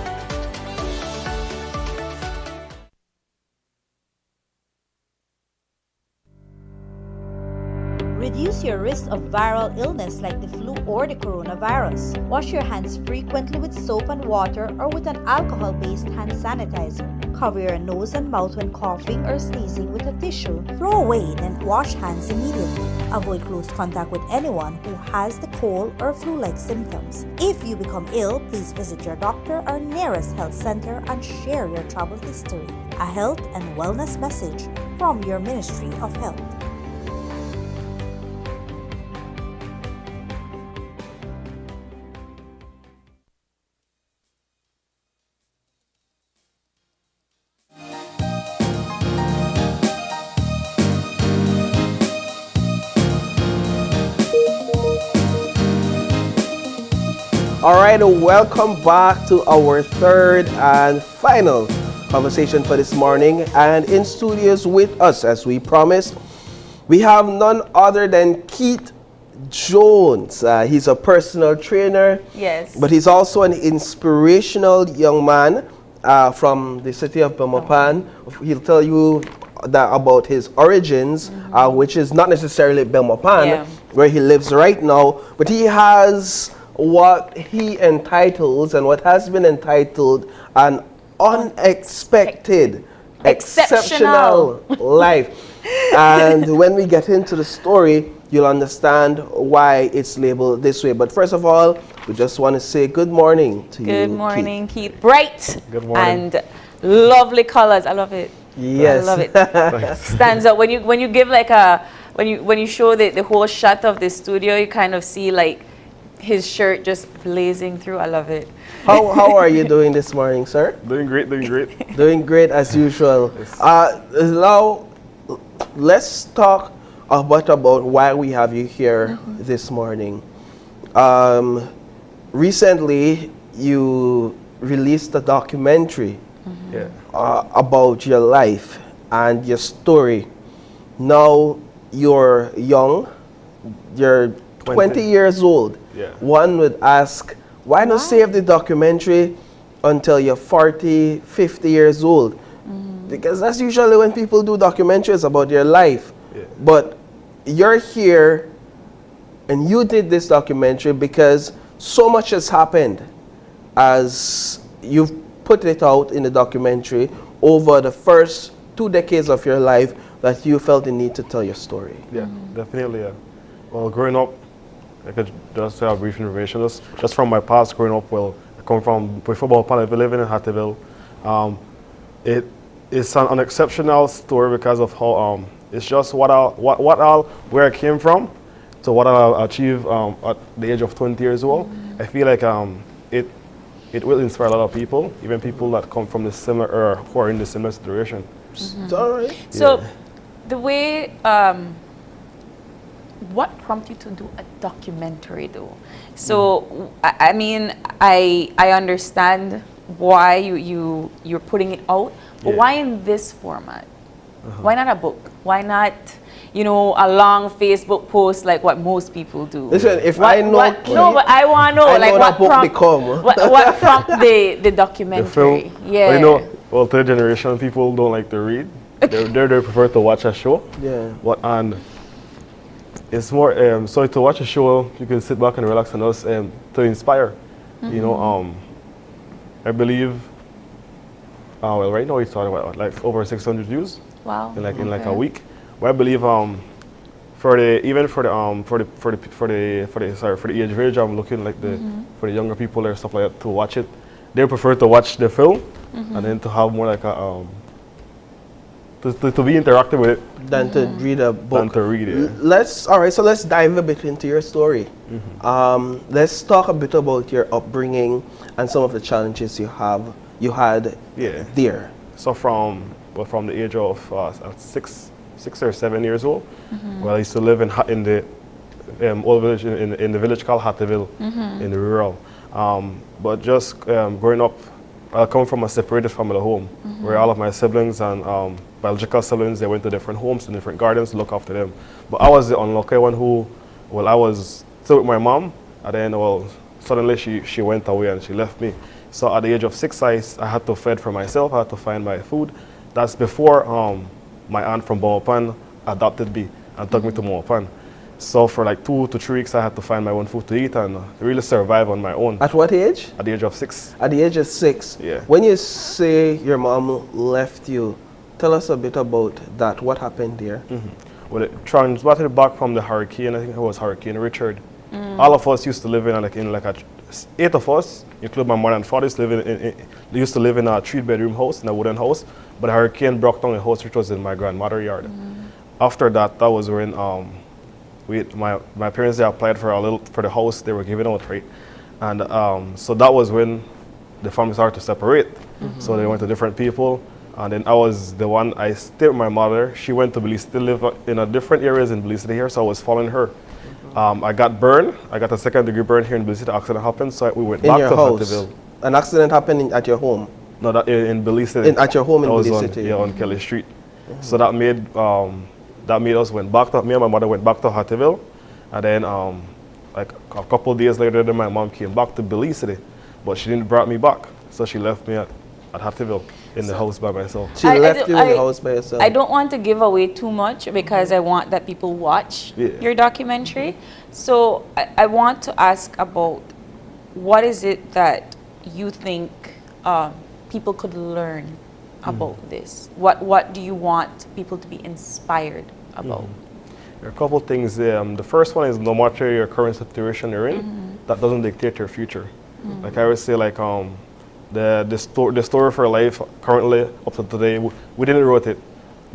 Reduce your risk of viral illness like the flu or the coronavirus. Wash your hands frequently with soap and water or with an alcohol-based hand sanitizer. Cover your nose and mouth when coughing or sneezing with a tissue. Throw away, then wash hands immediately. Avoid close contact with anyone who has the cold or flu-like symptoms. If you become ill, please visit your doctor or nearest health center and share your travel history. A health and wellness message from your Ministry of Health. All right, welcome back to our third and final conversation for this morning. And in studios with us, as we promised, we have none other than Keith Jones. He's a personal trainer. Yes. But he's also an inspirational young man from the city of Belmopan. He'll tell you that about his origins, which is not necessarily Belmopan, where he lives right now, but he has what he entitles and what has been entitled an unexpected, exceptional life. And when we get into the story, you'll understand why it's labeled this way. But first of all, we just want to say good morning to you. Good morning, Keith. Bright. Good morning. And lovely colors. I love it. Yes. I love it. Stands out. When you give like a when you show the whole shot of the studio, you kind of see like his shirt just blazing through. I love it. How are you doing this morning, sir? Doing great. Doing great as usual. Now, let's talk a bit about why we have you here this morning. Recently, you released a documentary about your life and your story. Now, you're young. You're 20 years old. Yeah. One would ask, why not save the documentary until you're 40, 50 years old. Because that's usually when people do documentaries about their life. Yeah. But you're here and you did this documentary because so much has happened as you've put it out in the documentary over the first 2 decades of your life that you felt the need to tell your story. Yeah, definitely. Yeah. Well, growing up, I could just have a brief information. Just from my past growing up, well, I come from football planet, living in Hattieville. It is an exceptional story because of how it's just where I came from to what I achieved at the age of 20 years old. I feel like it will inspire a lot of people, even people that come from the similar or who are in the similar situation. All right. So, the way, what prompted you to do a documentary, though? So, I mean, I understand why you're putting it out, but why in this format? Why not a book? Why not, you know, a long Facebook post like what most people do? Listen, if what, I know... no, but I want to know, like, what prompted the documentary? The film? Yeah. Well, you know, well, third generation people don't like to read. They prefer to watch a show. Yeah. And it's more, so to watch a show, you can sit back and relax and us to inspire. You know, I believe, well, right now it's talking about like over 600 views. Wow. In like a week. But I believe for the age range, I'm looking like for the younger people or stuff like that to watch it. They prefer to watch the film and then to have more like a to be interactive with it than to read a book. Than to read it. So let's dive a bit into your story. Let's talk a bit about your upbringing and some of the challenges you had there. So from the age of 6 or 7 years old, well, I used to live in the old village in the village called Hattieville in the rural. But just growing up, I come from a separated family home where all of my siblings and biological siblings, they went to different homes and different gardens to look after them. But I was the unlucky one who, well, I was still with my mom, and then, well, suddenly she went away and she left me. So at the age of 6, I had to fend for myself. I had to find my food. That's before my aunt from Bomopan adopted me and took me to Bomopan. So for like 2 to 3 weeks, I had to find my own food to eat and really survive on my own. At what age? At the age of 6. At the age of 6? Yeah. When you say your mom left you, tell us a bit about that. What happened there? Well, it transported back from the hurricane. I think it was Hurricane Richard. All of us used to live in like 8 of us, including my mother and father, used to live in a 3-bedroom house, in a wooden house. But the hurricane broke down the house, which was in my grandmother's yard. After that was when my parents, they applied for the house they were giving out, right? And so that was when the family started to separate. So they went to different people. And then I was the one, I stayed with my mother. She went to Belize, to live in a different areas in Belize here, so I was following her. I got burned. I got a 2nd-degree burn here in Belize. The accident happened, so we went back to Hattieville. An accident happened at your home? No, that in Belize. At your home in Belize City? Yeah, on Kelly Street. So that made us went back to, me and my mother went back to Hattieville. And then like a couple of days later, then my mom came back to Belize City. But she didn't bring me back. So she left me at Hattieville in the house by myself. She left you in the house by yourself? I don't want to give away too much because I want that people watch your documentary. So I want to ask about what is it that you think people could learn about this? What do you want people to be inspired about? There are a couple of things. The first one is no matter your current situation you're in, that doesn't dictate your future. Like I would say, like the story for life currently up to today, we didn't write it,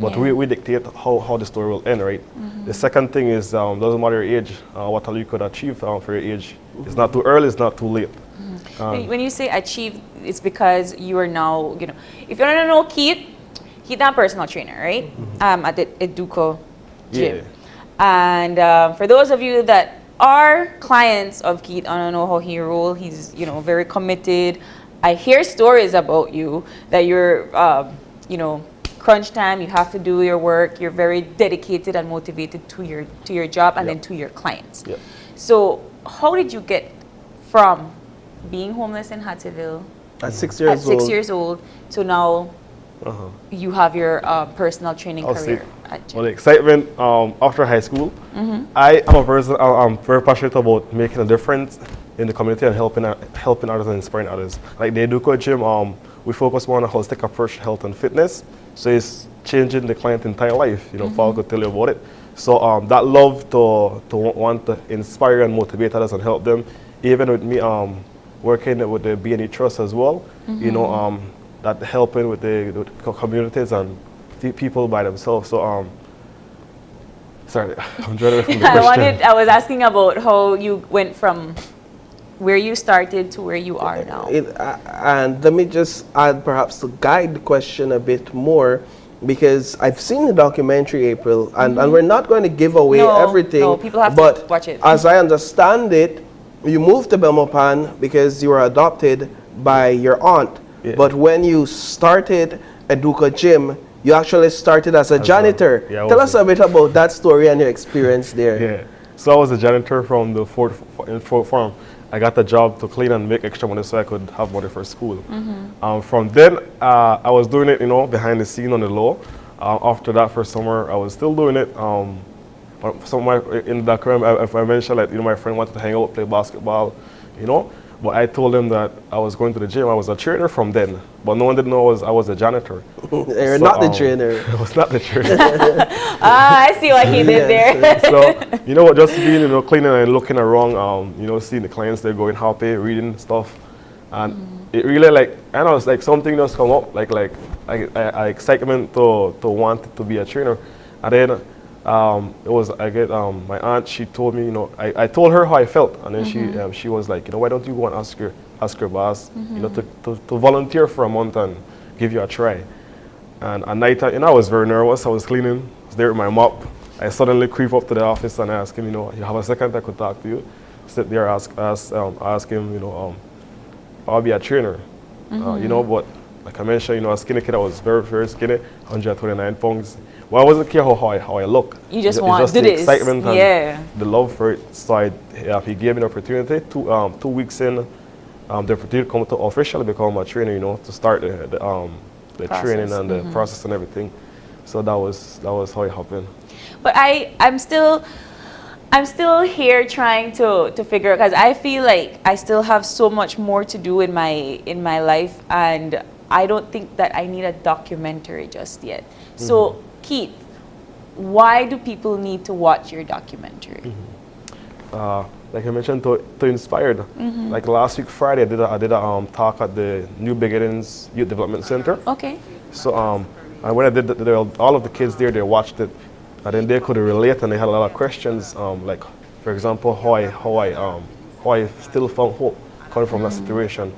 but we dictate how the story will end, right? The second thing is doesn't matter your age, what all you could achieve for your age. It's not too early, it's not too late. When you say achieve, it's because you are now, you know, if you want to know Keith, he's not a personal trainer, right? At the Educo gym. And for those of you that are clients of Keith, I don't know how he rolls. He's, you know, very committed. I hear stories about you that you're, you know, crunch time, you have to do your work. You're very dedicated and motivated to your job and then to your clients. So how did you get from being homeless in Hattieville At 6 years old. At 6 years old. So now you have your personal training career. Well, the excitement after high school, I am a person, I'm very passionate about making a difference in the community and helping others and inspiring others. Like the Educo Gym, we focus more on a holistic approach to health and fitness. So it's changing the client's entire life. You know, Paul could tell you about it. So that love to want to inspire and motivate others and help them, even with me working with the B&E Trust as well, you know, that helping with the communities and people by themselves. So sorry, I'm trying to from the question. I was asking about how you went from where you started to where you are now. And let me just add perhaps to guide the question a bit more, because I've seen the documentary, April, and we're not going to give away everything. No, people have to watch it. As I understand it, you moved to Belmopan because you were adopted by your aunt. Yeah. But when you started Educo Gym, you actually started as a janitor. Yeah, tell us a bit about that story and your experience there. Yeah, so I was a janitor from the fourth farm. I got the job to clean and make extra money so I could have money for school. From then, I was doing it, you know, behind the scene on the low. After that, for summer, I was still doing it. Somewhere in the career, if I mentioned, like, you know, my friend wanted to hang out, play basketball, you know. But I told him that I was going to the gym. I was a trainer from then, but no one didn't know I was a janitor. You're not the trainer. I was not the trainer. I see what he did there. So, you know what, just being, you know, cleaning and looking around, you know, seeing the clients, they're going happy, reading stuff. And it really, like, I know, it's like something just come up, like excitement to want to be a trainer. And then it was, my aunt, she told me, you know, I told her how I felt. And then she was like, you know, why don't you go and ask your boss, you know, to volunteer for a month and give you a try. And at night, you know, I was very nervous. I was cleaning, I was there with my mop. I suddenly creep up to the office and I ask him, you know, you have a second I could talk to you? Sit there, ask him, you know, I'll be a trainer. You know, but like I mentioned, you know, a skinny kid, I was very, very skinny, 129 pounds. Well, I wasn't care how I look. You just want to do the this. excitement and the love for it. So he gave me the opportunity. 2 weeks in, the opportunity to come to officially become a trainer. You know, to start the training and the process and everything. So that was how it happened. But I'm still here trying to figure out, because I feel like I still have so much more to do in my life, and I don't think that I need a documentary just yet. So Keith, why do people need to watch your documentary? Like I mentioned, to inspire. Like last week Friday, I did a talk at the New Beginnings Youth Development Center. Okay. So and when I did that, all of the kids there, they watched it, and then they could relate, and they had a lot of questions. Like, for example, how I still found hope coming from that situation.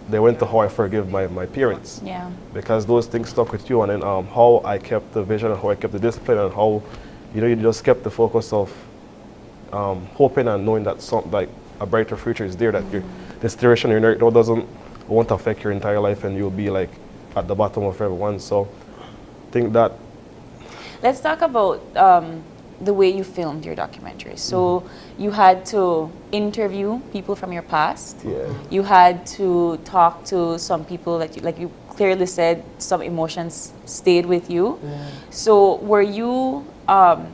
They went to how I forgive my parents. Yeah. Because those things stuck with you, and then how I kept the vision and how I kept the discipline, and how, you know, you just kept the focus of hoping and knowing that like a brighter future is there, that the situation you're in won't affect your entire life, and you'll be like at the bottom of everyone. So I think that. Let's talk about the way you filmed your documentary. So you had to interview people from your past. Yeah. You had to talk to some people that like you clearly said some emotions stayed with you. Yeah. So were you how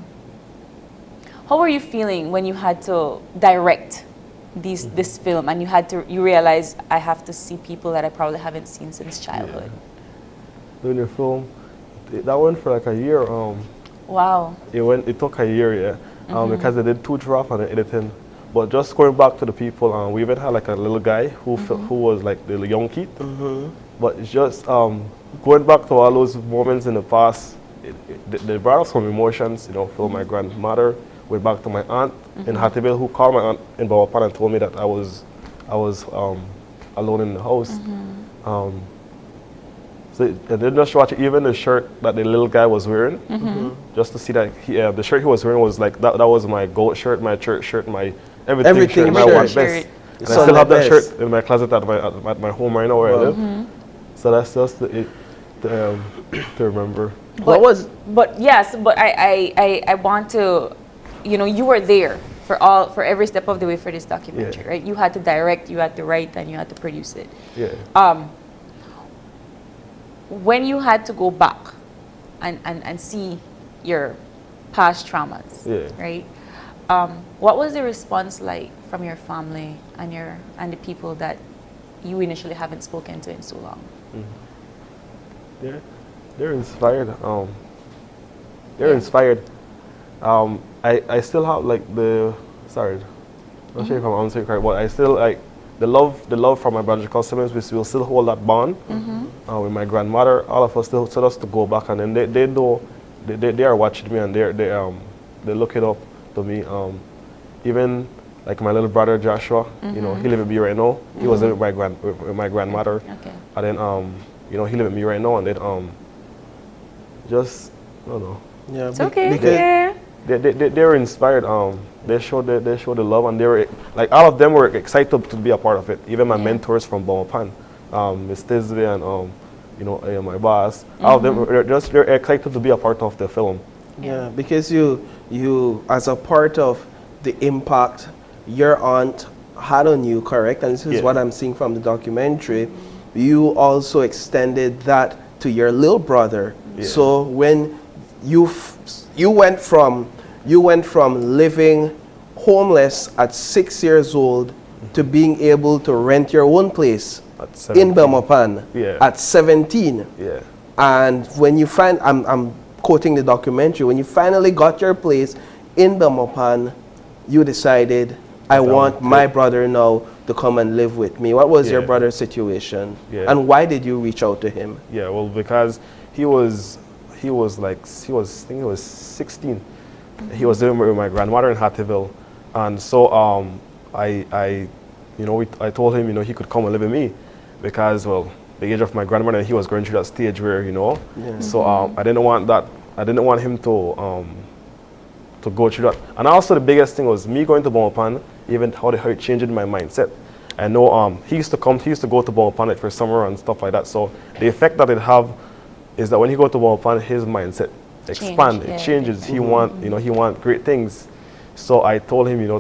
were you feeling when you had to direct this film, and you realize I have to see people that I probably haven't seen since childhood? Yeah. Doing the film, that went for like a year. Wow. It took a year, yeah, because they did 2 drafts and editing. But just going back to the people, we even had like a little guy who was like the young Keith. But it's just going back to all those moments in the past. They brought up some emotions, you know. From my grandmother, went back to my aunt in Hattieville, who called my aunt in Bawapan and told me that I was alone in the house. So I did just watch even the shirt that the little guy was wearing, just to see that the shirt he was wearing was like that was my gold shirt, my church shirt, my everything shirt, my one best. And I still have that shirt in my closet at my home right now where I live. So that's just to remember. But yes, but I want to, you know, you were there for every step of the way for this documentary, right? You had to direct, you had to write, and you had to produce it. Yeah. When you had to go back and see your past traumas, right? What was the response like from your family and the people that you initially haven't spoken to in so long? Mm-hmm. They're inspired. They're inspired. I still have like I'm not sure if I'm answering correct, but I still like the love from my biological siblings. We will still hold that bond. With my grandmother, all of us still tell us to go back, and then they know they are watching me, and they look it up to me. Even like my little brother Joshua, you know, he live with me right now. He was with my grandmother, and then you know, he live with me right now, and then just I don't know. Yeah, it's okay. They're inspired. They show the love, and they were like all of them were excited to be a part of it. Even my mentors from Bomapan, Miss Tisby and you know, my boss. All of them they're excited to be a part of the film. Yeah, because you as a part of the impact your aunt had on you, correct? And this is what I'm seeing from the documentary. You also extended that to your little brother. So when you went from living homeless at 6 years old to being able to rent your own place in Belmopan at 17. And when you I'm quoting the documentary, when you finally got your place in Belmopan, you decided, I want my brother now to come and live with me. What was your brother's situation? And why did you reach out to him? Yeah, well, because he was 16. He was living with my grandmother in Hattieville, and so I told him, you know, he could come and live with me, because well, the age of my grandmother, he was going through that stage where, you know, so I didn't want him to go through that. And also the biggest thing was me going to Bomapan, even how it changed my mindset. I know he used to go to Bomapan like for summer and stuff like that. So the effect that it have is that when he go to Bomapan, his mindset expand. It changes. He want great things. So I told him, you know,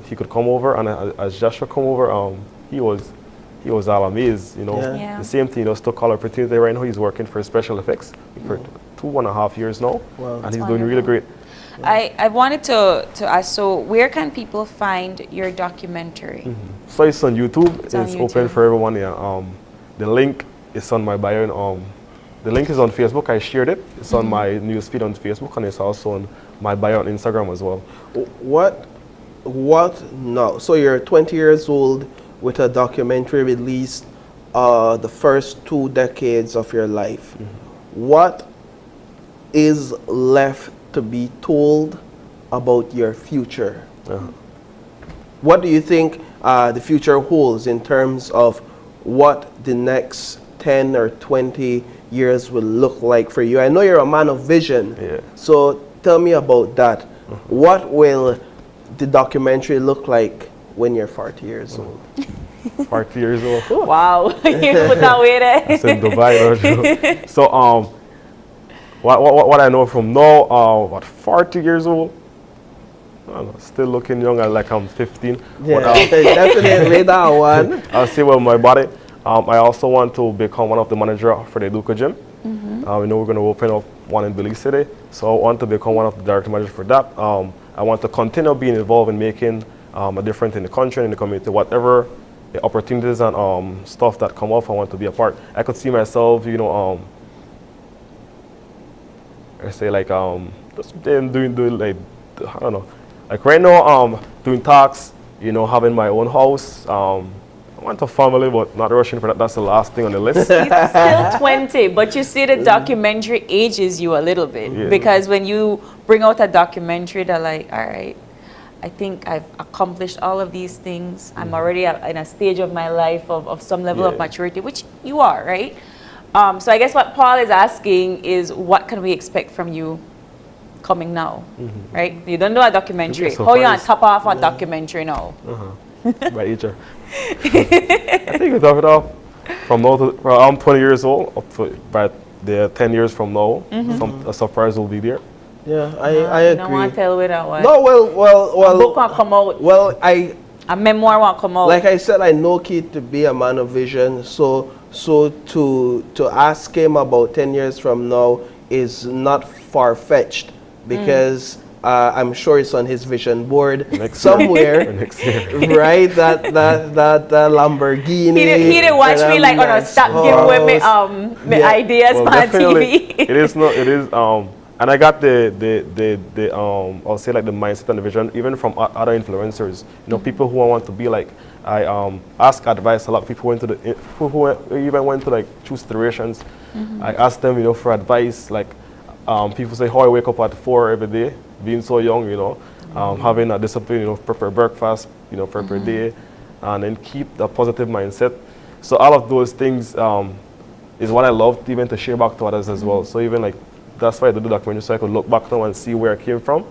he could come over, and as Joshua come over, he was all amazed, you know. The same thing, you know, still call opportunity right now. He's working for special effects for 2.5 years now, and he's doing really great. I wanted to ask, so where can people find your documentary? So it's on YouTube. It's open for everyone. The link is on my bio. The link is on Facebook. I shared it. It's on my newsfeed on Facebook, and it's also on my bio on Instagram as well. What now? So you're 20 years old with a documentary released the first 2 decades of your life. What is left to be told about your future? What do you think the future holds in terms of what the next 10 or 20 years will look like for you? I know you're a man of vision, so tell me about that. What will the documentary look like when you're 40 years old? 40 years old. Wow, you put that way there. It's in Dubai. So what I know from now, 40 years old, I don't know, still looking young, like I'm 15. Yeah, but, definitely that one. I'll see with my body. I also want to become one of the manager for the Luca Gym. We know we're going to open up one in Belize City, so I want to become one of the director managers for that. I want to continue being involved in making a difference in the country, in the community, whatever the opportunities and stuff that come up, I want to be a part. I could see myself, you know, I say like just doing like, I don't know, like right now doing tax, you know, having my own house. I want a family, but not rushing for that. That's the last thing on the list. He's still 20, but you see the documentary ages you a little bit, because when you bring out a documentary, they're like, all right, I think I've accomplished all of these things. I'm already in a stage of my life of some level of maturity, which you are, right? So I guess what Paul is asking is, what can we expect from you coming now, right? You don't do a documentary. How you on top off a documentary now? By each other. I think we talk it off from now to, well, I'm 20 years old, up to about 10 years from now, a surprise will be there. Yeah, I agree. don't want to tell with that one. No, well. A book won't come out. Well, a memoir won't come out. Like I said, I know Keith to be a man of vision. So to ask him about 10 years from now is not far-fetched, because I'm sure it's on his vision board somewhere. Next year. Right? That Lamborghini. He didn't watch me like on a stop giving me ideas on TV. It is not. It is. And I got the I'll say like the mindset and the vision even from other influencers. You know, people who I want to be like. I ask advice a lot. People who even went to like true situations. I asked them, you know, for advice. Like people say, how I wake up at 4 every day, being so young, you know, having a discipline, you know, prepare breakfast, you know, prepare day, and then keep the positive mindset. So all of those things is what I love even to share back to others as well. So even like that's why I did the documentary, so I could look back now and see where I came from,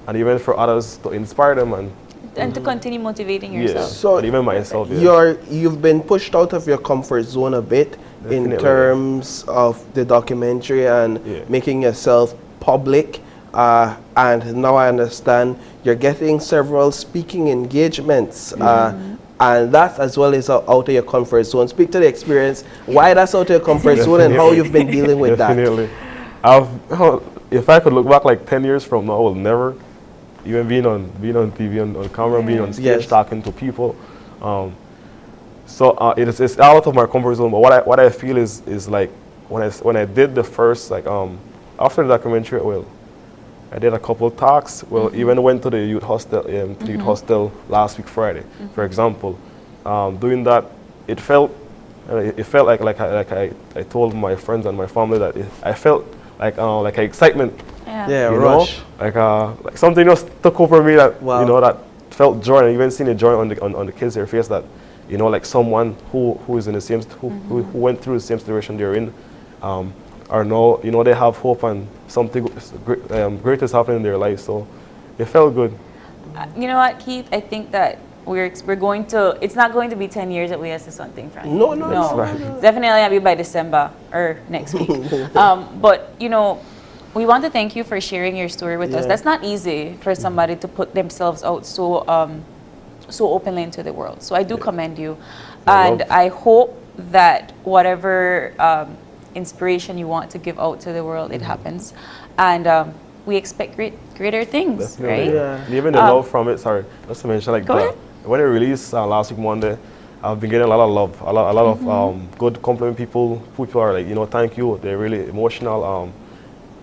and even for others to inspire them and to continue motivating yourself. So and even myself. Yeah. You've been pushed out of your comfort zone a bit. Definitely. In terms of the documentary and making yourself public. And now I understand you're getting several speaking engagements. And that as well is out of your comfort zone. Speak to the experience, why that's out of your comfort zone and how you've been dealing with that. If I could look back like 10 years from now, I will never, even being on TV, on camera, being on stage, talking to people. So it's out of my comfort zone. But what I feel is like when I did the first after the documentary, I did a couple of talks. Even went to the youth hostel, last week Friday, for example. Doing that, it felt like I told my friends and my family that I felt like an excitement. Yeah, rush. Like something just took over me that you know that felt joy, and even seeing the joy on the kids' their face that you know like someone who is in the same who went through the same situation they're in are now you know they have hope and something great is happening in their life. So it felt good. You know what, Keith? I think that we're going to. It's not going to be 10 years that we assist on thing, Frank. No. Definitely, I'll be by December or next week. But you know. We want to thank you for sharing your story with us. That's not easy for somebody to put themselves out so openly into the world. So I do commend you. And I hope that whatever inspiration you want to give out to the world, it happens. And we expect greater things, Definitely. right? Even the love from it, sorry, just to mention, like when it released last week Monday, I've been getting a lot of love, a lot of good compliment people. People are like, you know, thank you. They're really emotional.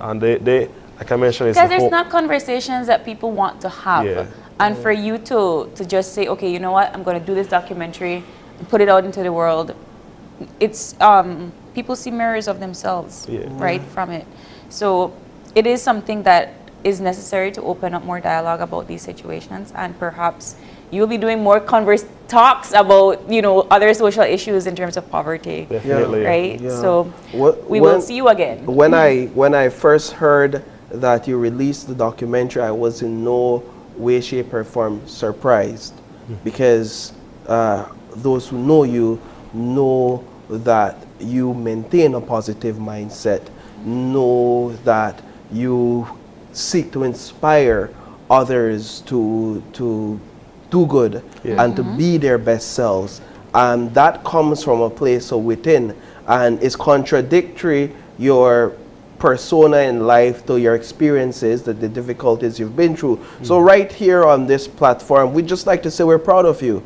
And they like I mentioned, because there's not conversations that people want to have, and for you to just say, okay, you know what, I'm going to do this documentary, and put it out into the world. It's people see mirrors of themselves, right, from it. So it is something that is necessary to open up more dialogue about these situations, and perhaps you'll be doing more talks about, you know, other social issues in terms of poverty. Definitely. Right? Yeah. So we will see you again. When I first heard that you released the documentary, I was in no way, shape, or form surprised, because those who know you know that you maintain a positive mindset, know that you seek to inspire others to do good and to be their best selves, and that comes from a place of within, and it's contradictory your persona in life to your experiences, the difficulties you've been through. So right here on this platform, we'd just like to say we're proud of you.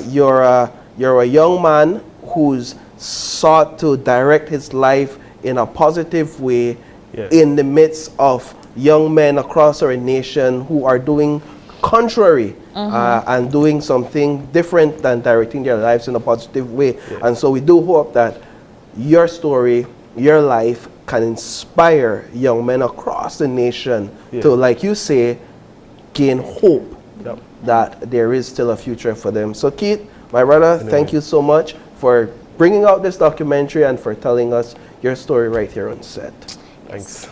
You're a young man who's sought to direct his life in a positive way in the midst of young men across our nation who are doing contrary and doing something different than directing their lives in a positive way. And so we do hope that your story, your life can inspire young men across the nation to, like you say, gain hope that there is still a future for them. So Keith, my brother, thank you so much for bringing out this documentary and for telling us your story right here on set. Thanks.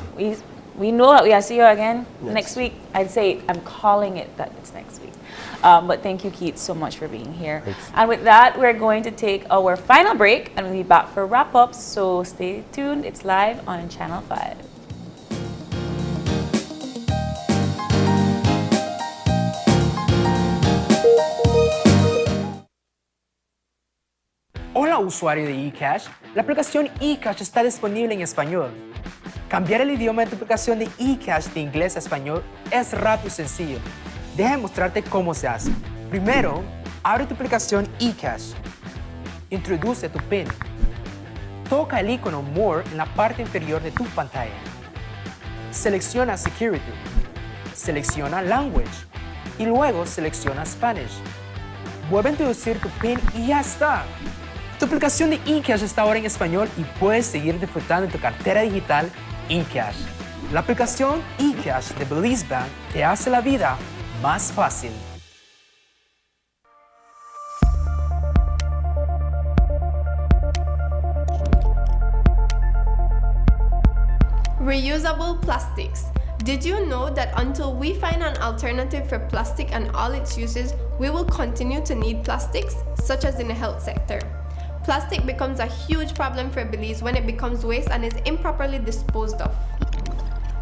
We know that we'll see you again next week. I'd say I'm calling it that it's next week. But thank you, Keith, so much for being here. Thanks. And with that, we're going to take our final break and we'll be back for wrap-ups. So stay tuned. It's live on Channel 5. nueva usuario de eCash, la aplicación eCash está disponible en español. Cambiar el idioma de tu aplicación de eCash de inglés a español es rápido y sencillo. Deja mostrarte cómo se hace. Primero, abre tu aplicación eCash. Introduce tu PIN. Toca el icono More en la parte inferior de tu pantalla. Selecciona Security. Selecciona Language. Y luego selecciona Spanish. Vuelve a introducir tu PIN y ya está. Tu aplicación de eCash está ahora en español y puedes seguir disfrutando de tu cartera digital eCash. La aplicación eCash de Belize Bank te hace la vida más fácil. Reusable plastics. Did you know that until we find an alternative for plastic and all its uses, we will continue to need plastics, such as in the health sector? Plastic becomes a huge problem for Belize when it becomes waste and is improperly disposed of.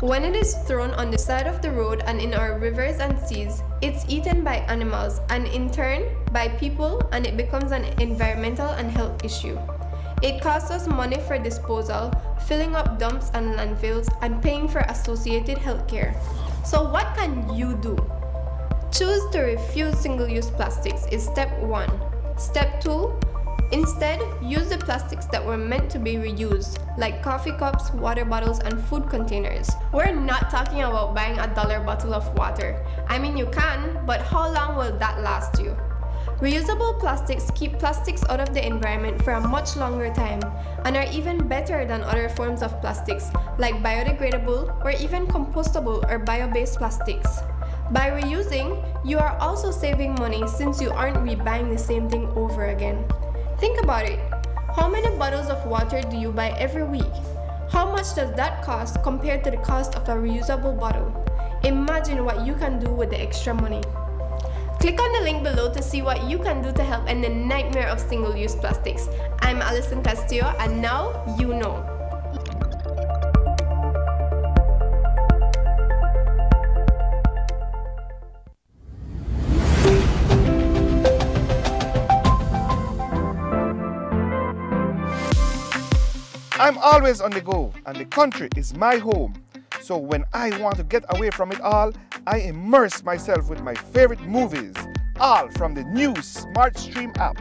When it is thrown on the side of the road and in our rivers and seas, it's eaten by animals and in turn by people, and it becomes an environmental and health issue. It costs us money for disposal, filling up dumps and landfills, and paying for associated healthcare. So what can you do? Choose to refuse single-use plastics is step 1. Step 2, instead, use the plastics that were meant to be reused, like coffee cups, water bottles, and food containers. We're not talking about buying a $1 bottle of water. I mean, you can, but how long will that last you? Reusable plastics keep plastics out of the environment for a much longer time and are even better than other forms of plastics like biodegradable or even compostable or bio-based plastics. By reusing, you are also saving money since you aren't rebuying the same thing over again. Think about it. How many bottles of water do you buy every week? How much does that cost compared to the cost of a reusable bottle? Imagine what you can do with the extra money. Click on the link below to see what you can do to help end the nightmare of single-use plastics. I'm Alison Castillo, and now you know. I'm always on the go, and the country is my home. So when I want to get away from it all, I immerse myself with my favorite movies, all from the new Smart Stream app.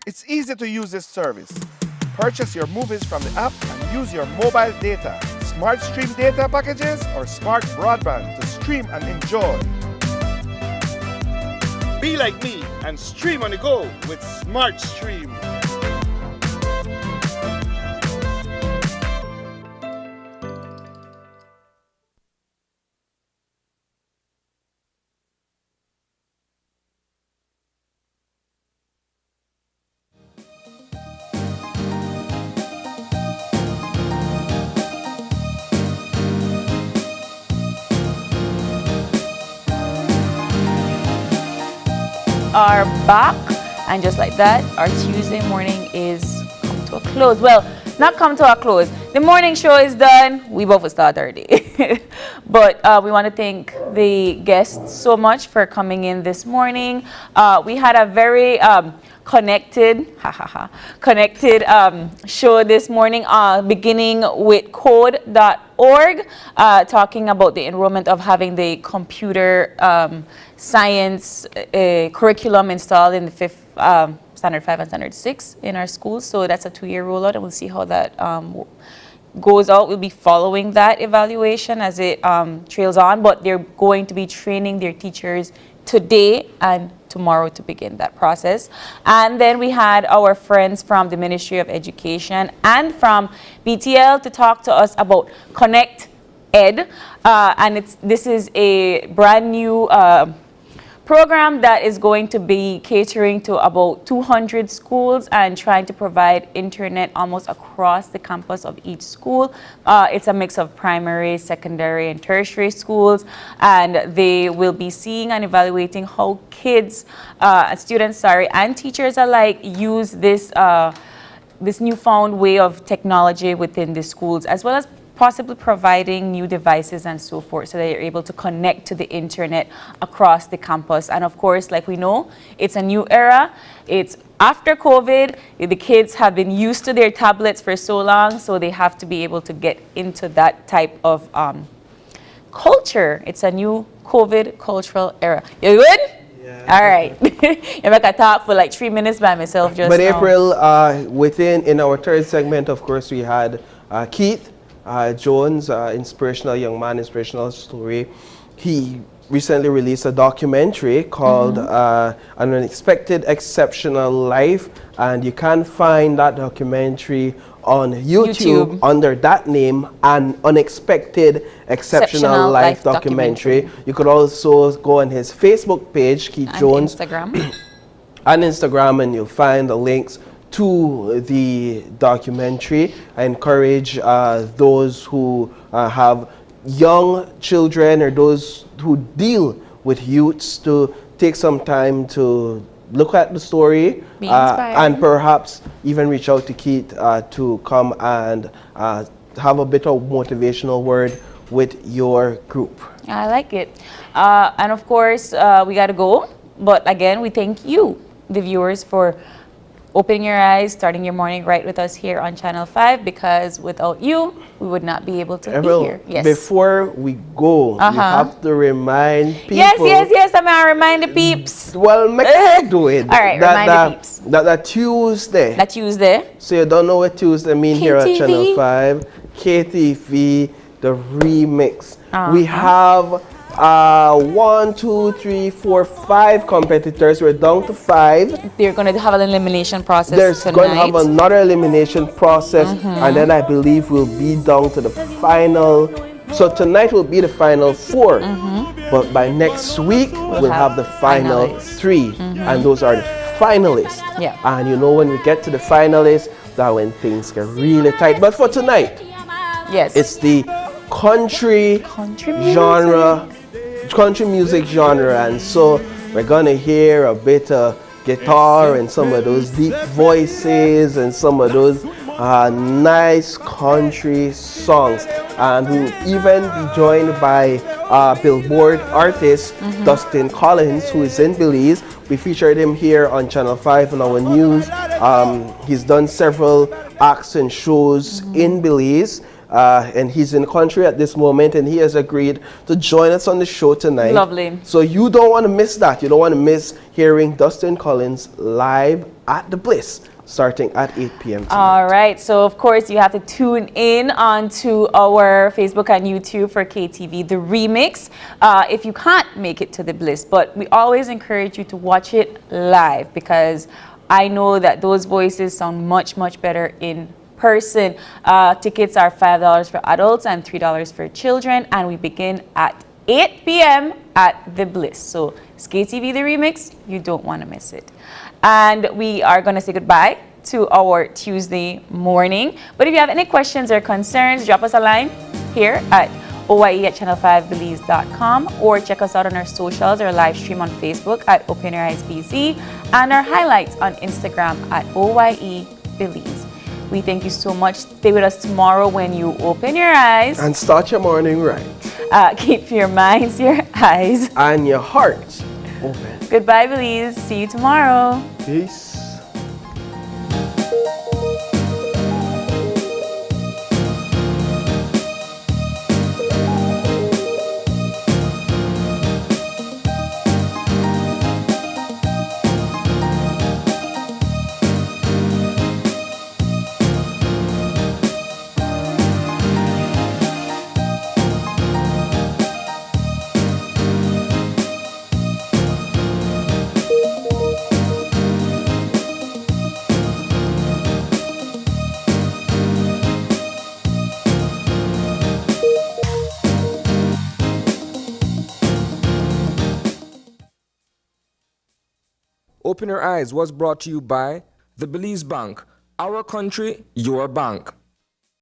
It's easy to use this service. Purchase your movies from the app and use your mobile data, Smart Stream data packages, or smart broadband to stream and enjoy. Be like me and stream on the go with Smart Stream. Are back, and just like that, our Tuesday morning is come to a close. Well, not come to a close. The morning show is done. We both will start our day. But we want to thank the guests so much for coming in this morning. We had a very connected show this morning, beginning with code.org, talking about the enrollment of having the computer science curriculum installed in the Standard 5 and Standard 6 in our schools. So that's a 2-year rollout, and we'll see how that goes out. We'll be following that evaluation as it trails on, but they're going to be training their teachers today and tomorrow to begin that process. And then we had our friends from the Ministry of Education and from BTL to talk to us about Connect Ed, and this is a brand new program that is going to be catering to about 200 schools and trying to provide internet almost across the campus of each school. It's a mix of primary, secondary, and tertiary schools, and they will be seeing and evaluating how kids, students, and teachers alike use this this newfound way of technology within the schools, as well as possibly providing new devices and so forth so that you're able to connect to the internet across the campus. And of course, like we know, it's a new era. It's after COVID. The kids have been used to their tablets for so long, so they have to be able to get into that type of culture. It's a new COVID cultural era. You good? Yeah. All right. I'm going to talk for like 3 minutes by myself just But now. April, in our third segment, of course, we had Keith Jones, inspirational young man, inspirational story. He recently released a documentary called An Unexpected Exceptional Life, and you can find that documentary on YouTube under that name, An Unexpected Exceptional Life documentary. You could also go on his Facebook page, Keith Jones, Instagram. and Instagram, and you'll find the links to the documentary. I encourage those who have young children or those who deal with youths to take some time to look at the story and perhaps even reach out to Keith to come and have a bit of motivational word with your group. I like it. And of course, we got to go. But again, we thank you, the viewers, for opening your eyes, starting your morning right with us here on Channel 5, because without you, we would not be able to be here. Yes. Before we go, you have to remind people. Yes, I'm going to remind the peeps. Well, make sure do it. All right, remind the peeps. That Tuesday. That Tuesday. So you don't know what Tuesday mean here at Channel 5. KTV, the remix. We have 1, 2, 3, 4, 5 competitors. We're down to 5. They're going to have an elimination process There's tonight. going to have another elimination process, and then I believe we'll be down to the final. So tonight will be the final 4, but by next week we'll have the final 3, and those are the finalists. Yeah. And you know, when we get to the finalists, that's when things get really tight. But for tonight, it's the country music genre, and so we're gonna hear a bit of guitar and some of those deep voices and some of those nice country songs, and we'll even be joined by Billboard artist Dustin Collins, who is in Belize. We featured him here on Channel 5 on our news. He's done several acts and shows in Belize. And he's in the country at this moment, and he has agreed to join us on the show tonight. Lovely. So you don't want to miss that. You don't want to miss hearing Dustin Collins live at the Bliss, starting at 8 p.m. tonight. All right. So, of course, you have to tune in onto our Facebook and YouTube for KTV, the remix, if you can't make it to the Bliss. But we always encourage you to watch it live, because I know that those voices sound much, much better in person. Tickets are $5 for adults and $3 for children, and we begin at 8 p.m. at the Bliss. So KTV, the remix, you don't want to miss it. And we are going to say goodbye to our Tuesday morning. But if you have any questions or concerns, drop us a line here at oye@channel5belize.com, or check us out on our socials or live stream on Facebook at Open Your Eyes BC, and our highlights on Instagram at OYE Belize. We thank you so much. Stay with us tomorrow when you open your eyes. And start your morning right. Keep your minds, your eyes, and your hearts open. Goodbye, Belize. See you tomorrow. Peace. Open Your Eyes was brought to you by the Belize Bank. Our country, your bank.